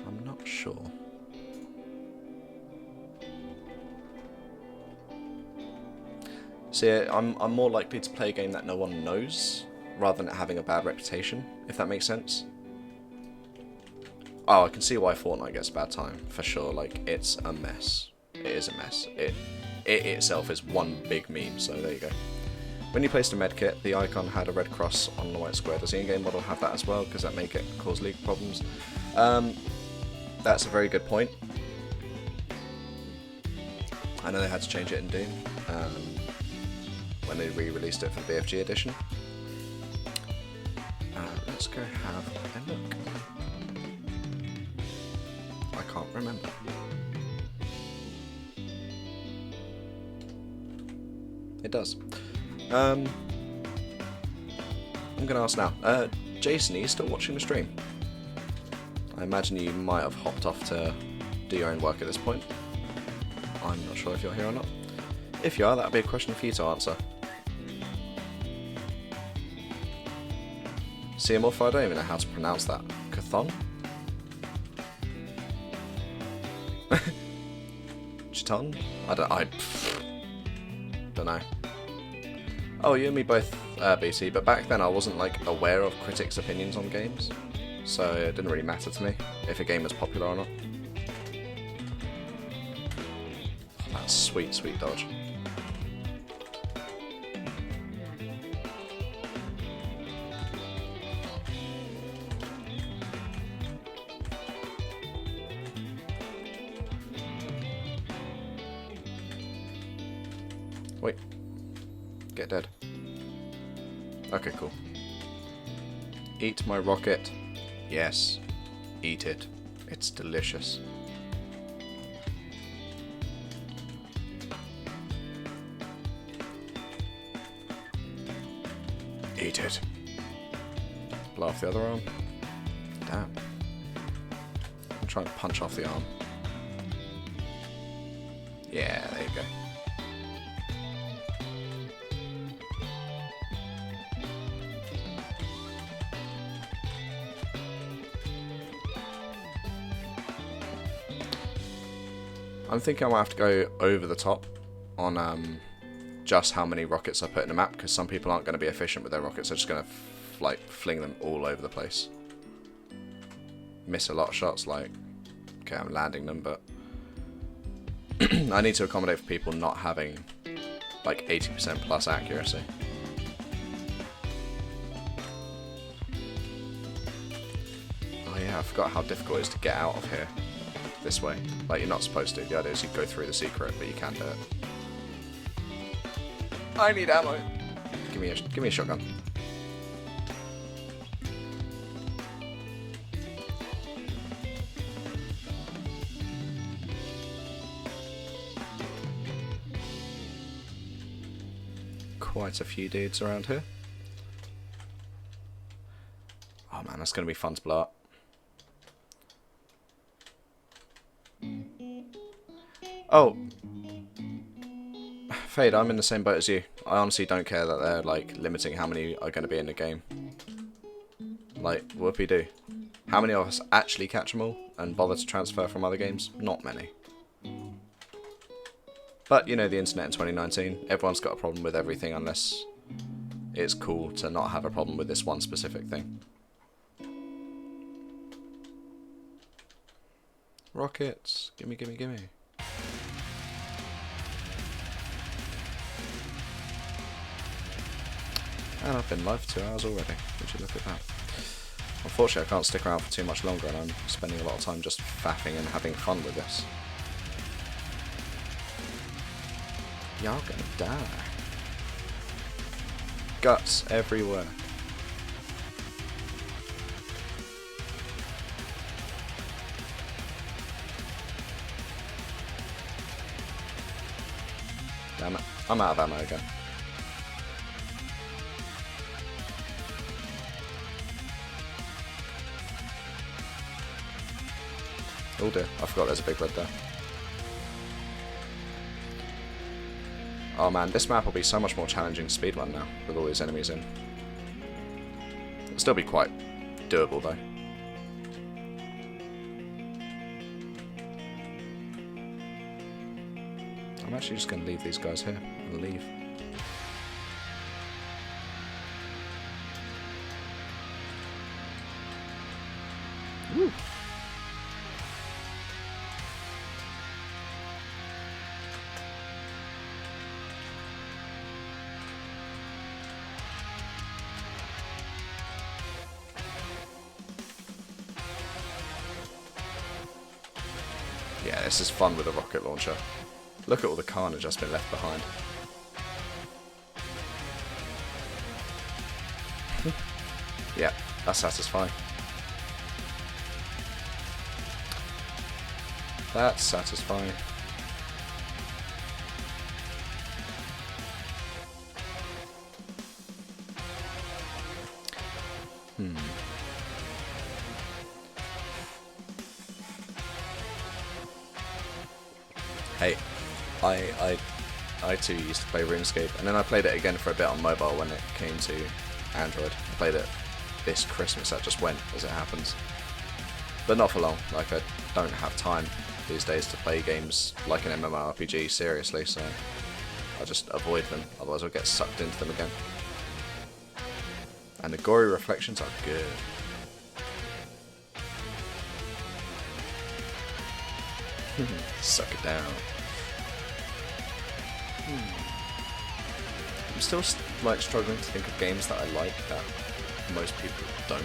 I'm not sure. See, I'm more likely to play a game that no one knows, rather than having a bad reputation, if that makes sense. Oh, I can see why Fortnite gets a bad time, for sure. Like, it's a mess. It is a mess. It itself is one big meme, so there you go. When you placed a medkit, the icon had a red cross on the white square. Does the in-game model have that as well? Because that may cause legal problems. That's a very good point. I know they had to change it in Doom when they re-released it for the BFG edition. Let's go have a look. I can't remember. It does. I'm going to ask now. Jason, are you still watching the stream? I imagine you might have hopped off to do your own work at this point. I'm not sure if you're here or not. If you are, that would be a question for you to answer. Seamorph, I don't even know how to pronounce that. Chthon? Chthon? I don't know. Oh, you and me both, BT, but back then I wasn't like aware of critics' opinions on games, so it didn't really matter to me if a game was popular or not. Oh, that's sweet, sweet dodge. Wait. Get dead. Okay, cool. Eat my rocket. Yes. Eat it. It's delicious. Eat it. Blow off the other arm. Damn. I'm trying to punch off the arm. Yeah, there you go. I'm thinking I might have to go over the top on just how many rockets I put in a map, because some people aren't going to be efficient with their rockets. They're just going to like fling them all over the place. Miss a lot of shots, like, okay, I'm landing them, but I need to accommodate for people not having like 80% plus accuracy. Oh yeah, I forgot how difficult it is to get out of here. This way. Like, you're not supposed to. The idea is you go through the secret, but you can do it. I need ammo. Give me a shotgun. Quite a few dudes around here. Oh man, that's gonna be fun to blow up. Oh, Fade, I'm in the same boat as you. I honestly don't care that they're like limiting how many are going to be in the game. Like, whoopee-doo. How many of us actually catch them all and bother to transfer from other games? Not many. But, you know, the internet in 2019, everyone's got a problem with everything unless it's cool to not have a problem with this one specific thing. Rockets, gimme, gimme, gimme. And I've been live for 2 hours already. Would you look at that? Unfortunately, I can't stick around for too much longer, and I'm spending a lot of time just faffing and having fun with this. Y'all gonna die. Guts everywhere. Damn it. I'm out of ammo again. Oh dear, I forgot there's a big red there. Oh man, this map will be so much more challenging to speedrun now, with all these enemies in. It'll still be quite doable though. I'm actually just going to leave these guys here and leave. Woo. Yeah, this is fun with a rocket launcher. Look at all the carnage that's been left behind. Yeah, that's satisfying. That's satisfying. Hey, I too used to play RuneScape, and then I played it again for a bit on mobile when it came to Android. I played it this Christmas, that just went, as it happens. But not for long, like I don't have time these days to play games like an MMORPG seriously, so I just avoid them, otherwise I'll get sucked into them again. And the gory reflections are good. Suck it down. I'm still like struggling to think of games that I like that most people don't.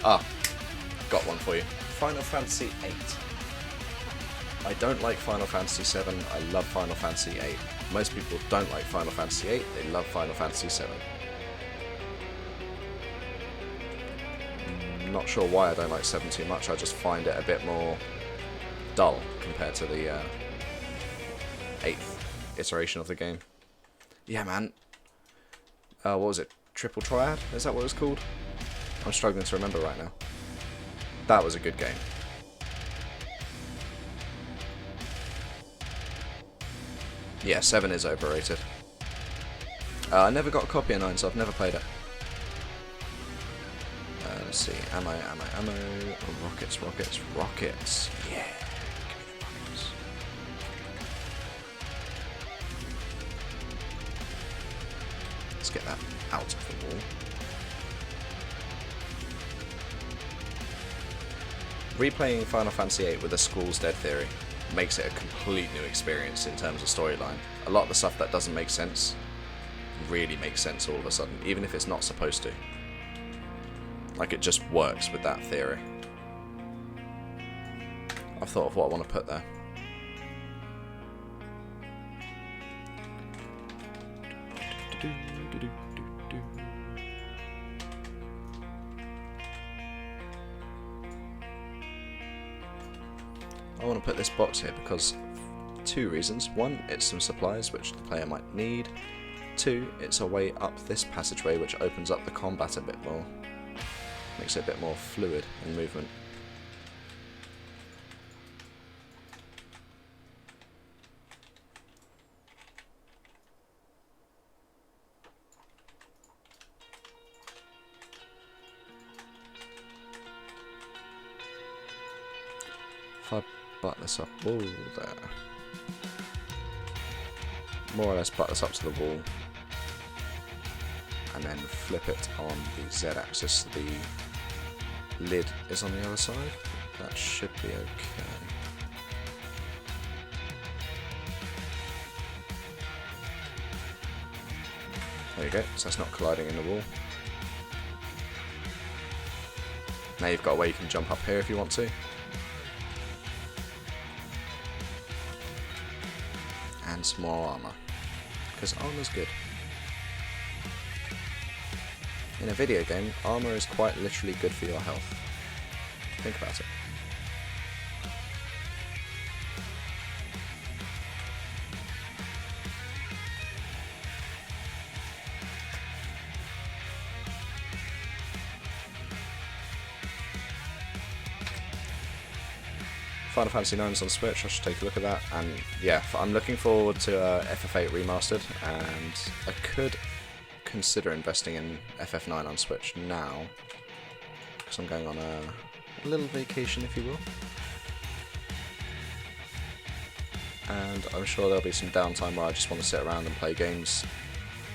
Ah, got one for you. Final Fantasy VIII. I don't like Final Fantasy VII, I love Final Fantasy VIII. Most people don't like Final Fantasy VIII, they love Final Fantasy VII. Not sure why I don't like 7 too much, I just find it a bit more dull compared to the 8th iteration of the game. Yeah, man. What was it? Triple Triad? Is that what it was called? I'm struggling to remember right now. That was a good game. Yeah, 7 is overrated. I never got a copy of 9, so I've never played it. Let's see, ammo. Oh, rockets. Yeah, give me the rockets. Let's get that out of the wall. Replaying Final Fantasy VIII with a Squall's Dead theory makes it a complete new experience in terms of storyline. A lot of the stuff that doesn't make sense really makes sense all of a sudden, even if it's not supposed to. Like, it just works with that theory. I've thought of what I want to put there. I want to put this box here because 2 reasons. 1, it's some supplies which the player might need. 2, it's a way up this passageway which opens up the combat a bit more. Makes it a bit more fluid in movement. If I butt this up all there, more or less butt this up to the wall, and then flip it on the Z-axis. The lid is on the other side. That should be okay. There you go, so that's not colliding in the wall. Now you've got a way you can jump up here if you want to. And some more armour, because armour's good. In a video game, armour is quite literally good for your health. Think about it. Final Fantasy IX on Switch, I should take a look at that, and yeah, I'm looking forward to FF8 Remastered, and I could consider investing in FF9 on Switch now, because I'm going on a little vacation, if you will, and I'm sure there'll be some downtime where I just want to sit around and play games,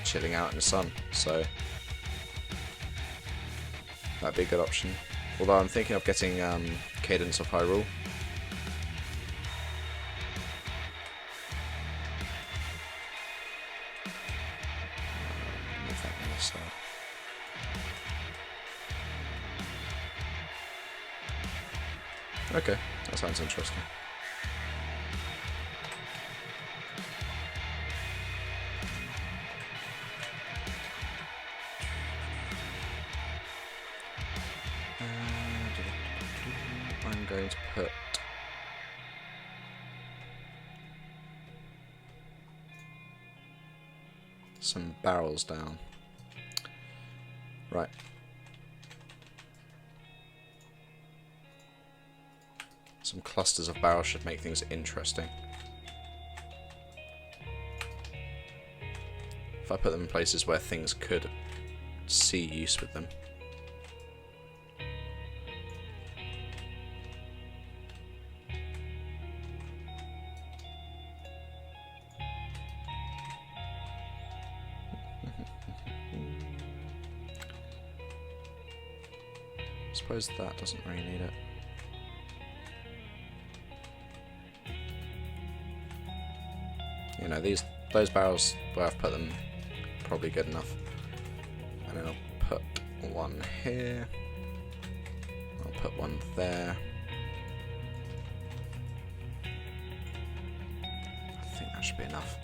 chilling out in the sun, so that'd be a good option. Although I'm thinking of getting Cadence of Hyrule. Okay, that sounds interesting. I'm going to put some barrels down. Right. Some clusters of barrels should make things interesting. If I put them in places where things could see use with them. Suppose that doesn't really need it. You know, those barrels where I've put them, probably good enough. And then I'll put one here. I'll put one there. I think that should be enough.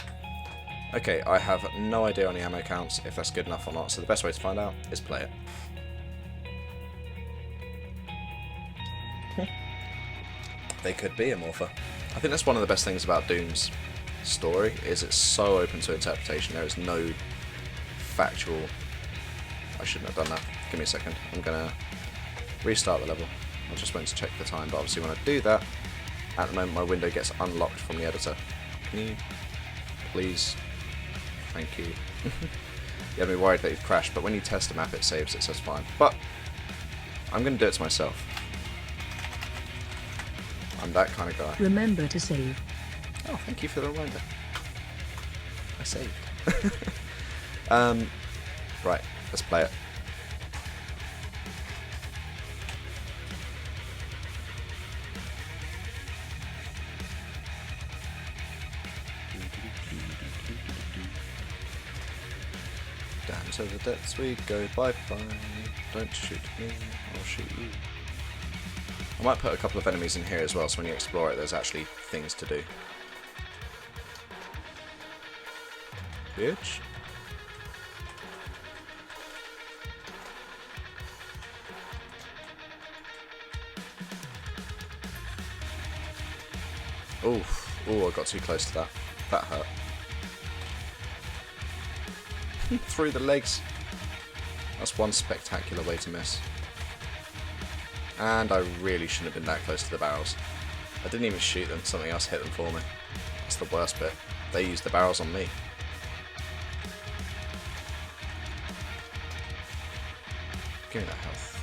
Okay, I have no idea on the ammo counts if that's good enough or not, so the best way to find out is play it. They could be a morpher. I think that's one of the best things about Doom's story, is it's so open to interpretation. There is no factual... I shouldn't have done that. Give me a second. I'm going to restart the level. I just went to check the time, but obviously when I do that, at the moment my window gets unlocked from the editor. Can you please? Thank you. You had me worried that you'd crashed, but when you test the map it saves it, so it's fine. But I'm going to do it to myself. I'm that kind of guy. Remember to save. Oh, thank you for the reminder. I saved. Right, let's play it. Down to the depths we go, bye bye. Don't shoot me, I'll shoot you. I might put a couple of enemies in here as well, so when you explore it, there's actually things to do. Bitch. Oof. Oh, I got too close to that. That hurt. Through the legs. That's one spectacular way to miss. And I really shouldn't have been that close to the barrels. I didn't even shoot them, something else hit them for me. That's the worst bit. They used the barrels on me. Give me that health.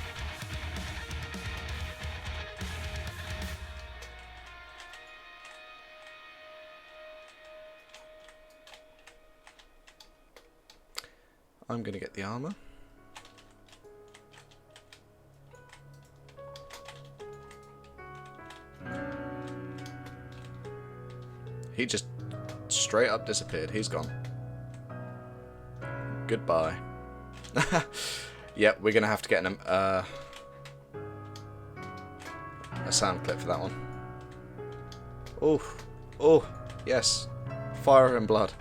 I'm going to get the armor. He just straight up disappeared. He's gone. Goodbye. Yep, we're gonna have to get a sound clip for that one. Oh, oh, yes. Fire and blood.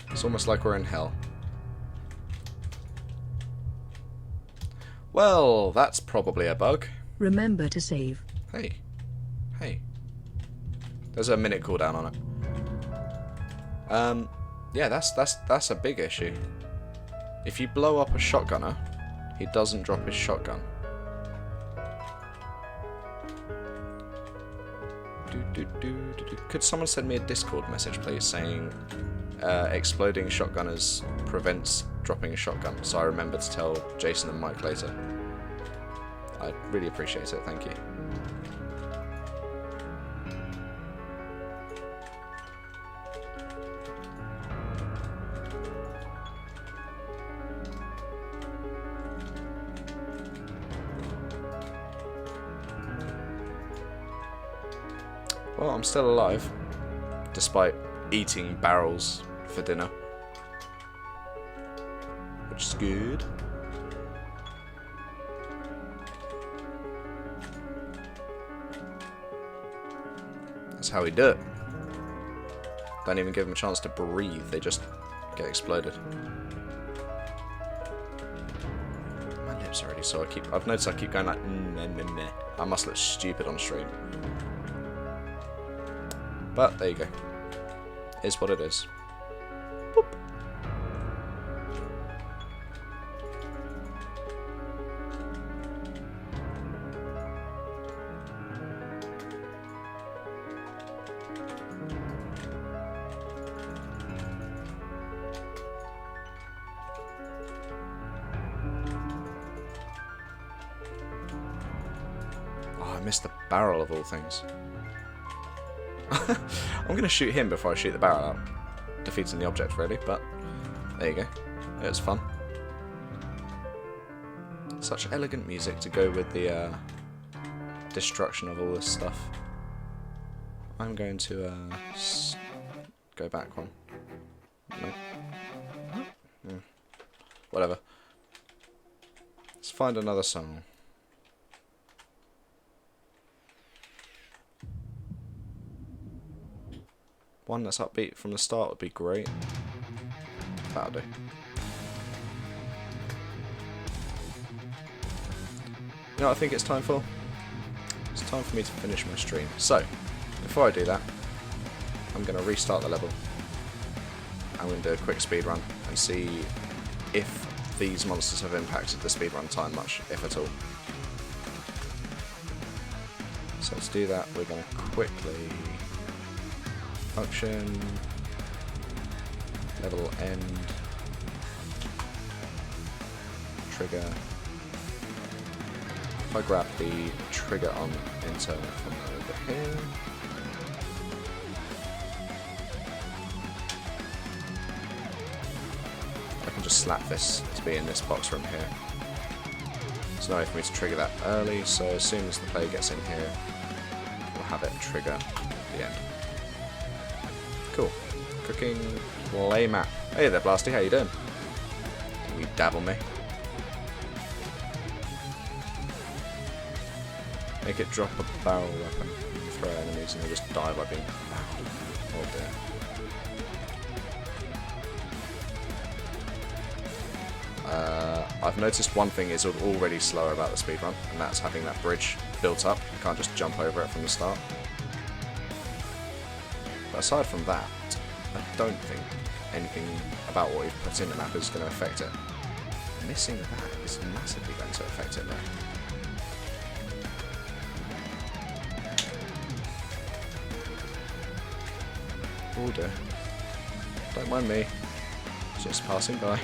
It's almost like we're in hell. Well, that's probably a bug. Remember to save. Hey. Hey. There's a minute cooldown on it. Yeah, that's a big issue. If you blow up a shotgunner, he doesn't drop his shotgun. Could someone send me a Discord message, please, saying exploding shotgunners prevents dropping a shotgun, so I remember to tell Jason and Mike later. I'd really appreciate it, thank you. Well, I'm still alive, despite eating barrels for dinner, which is good. That's how we do it. Don't even give them a chance to breathe, they just get exploded. My lips are already sore. I've noticed I keep going like meh, meh, meh. I must look stupid on stream. But there you go. Is what it is. Boop. Oh, I missed the barrel of all things. I'm going to shoot him before I shoot the barrel out. Defeating the object, really, but there you go. It was fun. Such elegant music to go with the destruction of all this stuff. I'm going to go back one. No. Whatever. Let's find another song. One that's upbeat from the start would be great. That'll do. You know what I think it's time for? It's time for me to finish my stream. So, before I do that, I'm going to restart the level. I'm going to do a quick speed run and see if these monsters have impacted the speedrun time much, if at all. So to do that, we're going to quickly function, level end, trigger. If I grab the trigger on enter from over here, I can just slap this to be in this box room here. There's no way for me to trigger that early, so as soon as the player gets in here, we'll have it trigger at the end. Cool. Cooking play map. Hey there, Blasty, how you doing? Can you dabble me? Make it drop a barrel weapon. Throw enemies and they just die by being barreled. Oh dear. I've noticed one thing is already slower about the speedrun, and that's having that bridge built up. You can't just jump over it from the start. But aside from that, I don't think anything about what you've put in the map is going to affect it. Missing that is massively going to affect it though. Oh dear. Don't mind me. Just passing by.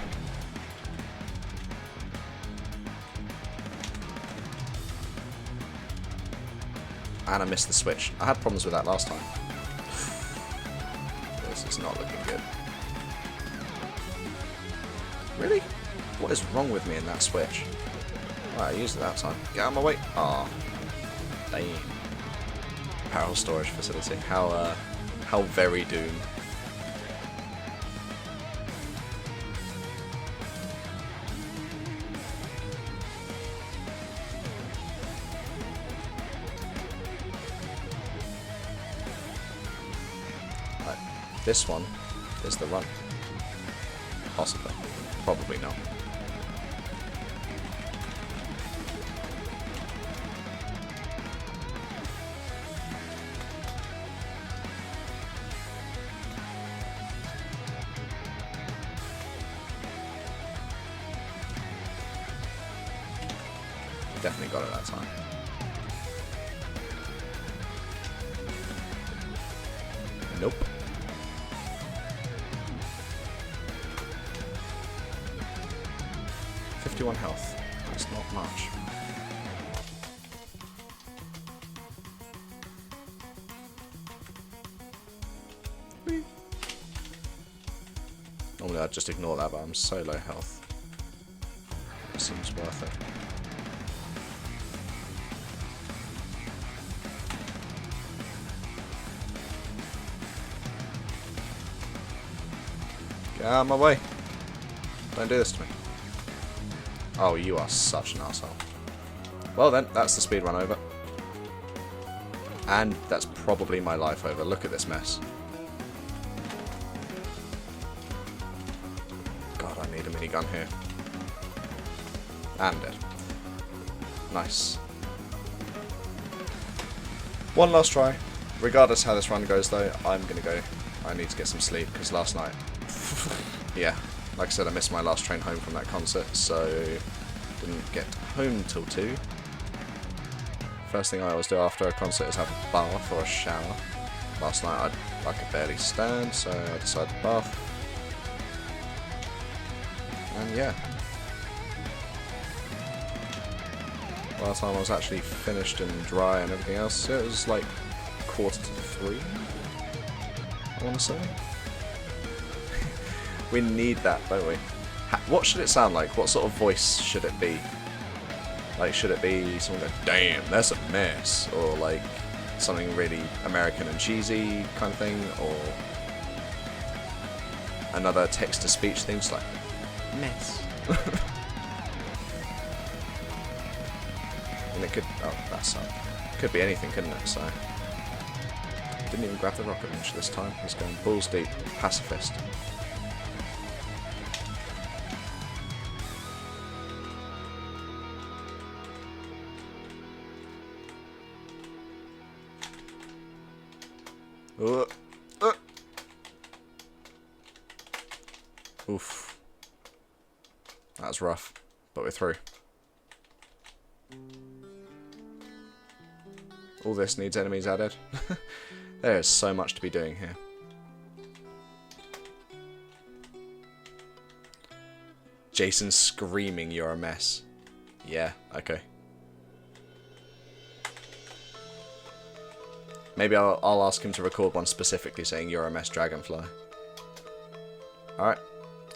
And I missed the switch. I had problems with that last time. This is not looking good. Really? What is wrong with me in that switch? Right, I used it that time. Get out of my way. Ah, damn. Barrel storage facility. How very Doom. Right. This one is the run. Possibly. Probably not. Definitely got it that time. Nope. .51 health. That's not much. Whee. Normally I'd just ignore that, but I'm so low health. It seems worth it. Get out of my way. Don't do this to me. Oh, you are such an asshole. Well then, that's the speedrun over. And that's probably my life over. Look at this mess. God, I need a minigun here. I'm dead. Nice. One last try. Regardless how this run goes though, I'm going to go. I need to get some sleep because last night, yeah, like I said, I missed my last train home from that concert, so didn't get home till 2. First thing I always do after a concert is have a bath or a shower. Last night I could barely stand, so I decided to bath. And yeah. By the time I was actually finished and dry and everything else, it was like 2:45, I want to say. We need that, don't we? What should it sound like? What sort of voice should it be? Like, should it be someone go, damn, that's a mess? Or like something really American and cheesy kind of thing? Or another text-to-speech thing, just like, mess. And it could, oh, that's could be anything, couldn't it? So, didn't even grab the rocket launcher this time. He's going balls deep, pacifist. Oof. That was rough, but we're through. All this needs enemies added. There is so much to be doing here. Jason screaming, you're a mess. Yeah, okay. Maybe I'll ask him to record one specifically saying you're a mess, Dragonfly. Alright.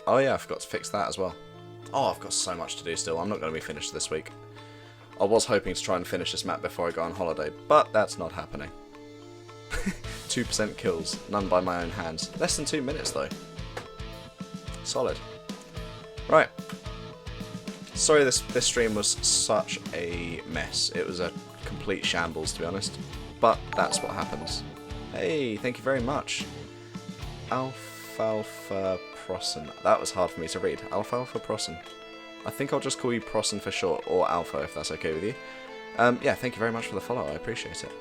Oh yeah, I forgot to fix that as well. Oh, I've got so much to do still. I'm not going to be finished this week. I was hoping to try and finish this map before I go on holiday, but that's not happening. 2% kills, none by my own hands. Less than 2 minutes though. Solid. Right. Sorry this stream was such a mess. It was a complete shambles, to be honest. But that's what happens. Hey, thank you very much. Alfalfa Prossen. That was hard for me to read. Alfalfa Prossen. I think I'll just call you Prossen for short, or Alpha if that's okay with you. Yeah, thank you very much for the follow. I appreciate it.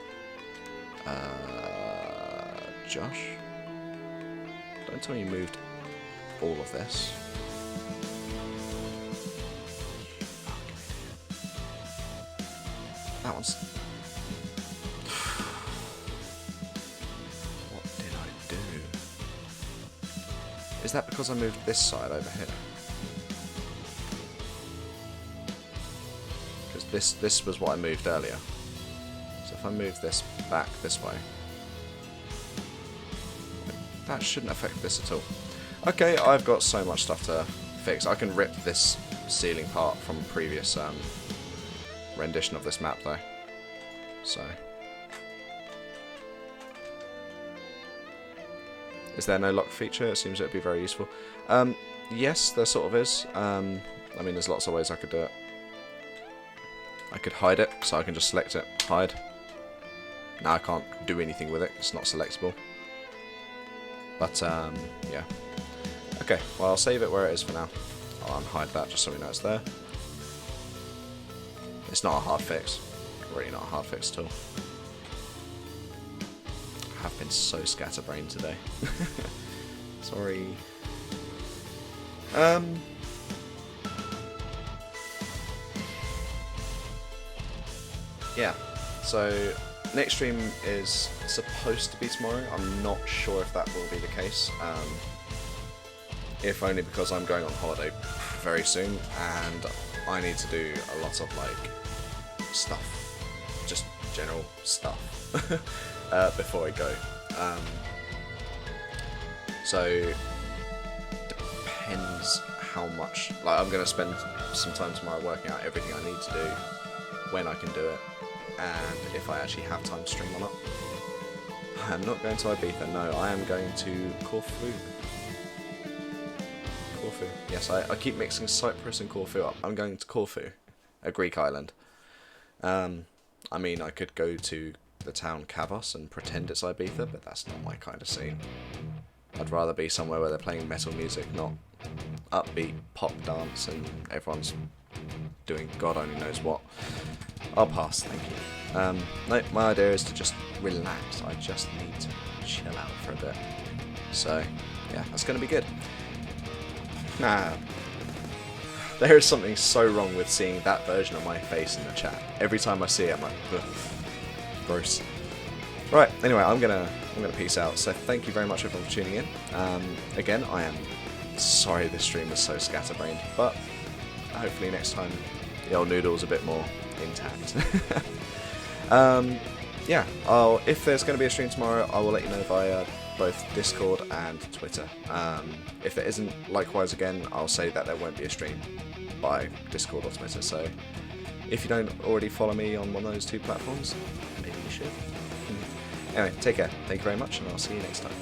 Josh? Don't tell me you moved all of this. That one's... What did I do? Is that because I moved this side over here? Because this was what I moved earlier. So if I move this back this way, that shouldn't affect this at all. Okay, I've got so much stuff to fix. I can rip this ceiling part from a previous rendition of this map though. So, is there no lock feature? It seems it would be very useful. Yes, there sort of is. I mean, there's lots of ways I could do it. I could hide it, so I can just select it, hide. Now I can't do anything with it, it's not selectable. But, yeah. Okay, well I'll save it where it is for now. I'll unhide that just so we know it's there. It's not a hard fix. Really not a hard fix at all. I have been so scatterbrained today. Sorry. Yeah, so next stream is supposed to be tomorrow. I'm not sure if that will be the case. If only because I'm going on holiday very soon and I need to do a lot of like stuff, just general stuff before I go. So depends how much. Like I'm going to spend some time tomorrow working out everything I need to do, when I can do it, and if I actually have time to stream or not. I'm not going to Ibiza, no, I am going to Corfu. Corfu. Yes, I keep mixing Cyprus and Corfu up. I'm going to Corfu, a Greek island. I mean, I could go to the town Cavos and pretend it's Ibiza, but that's not my kind of scene. I'd rather be somewhere where they're playing metal music, not upbeat pop dance and everyone's doing God only knows what. I'll pass, thank you. No, my idea is to just relax. I just need to chill out for a bit. So, yeah, that's going to be good. Nah. There is something so wrong with seeing that version of my face in the chat. Every time I see it, I'm like, ugh, gross. Right, anyway, I'm gonna peace out. So thank you very much everyone for tuning in. Again, I am sorry this stream was so scatterbrained, but hopefully next time the old noodle's a bit more intact. Yeah, if there's going to be a stream tomorrow, I will let you know via both Discord and Twitter. If there isn't, likewise again, I'll say that there won't be a stream by Discord or Twitter. So if you don't already follow me on one of those two platforms, maybe you should. Anyway, take care. Thank you very much, and I'll see you next time.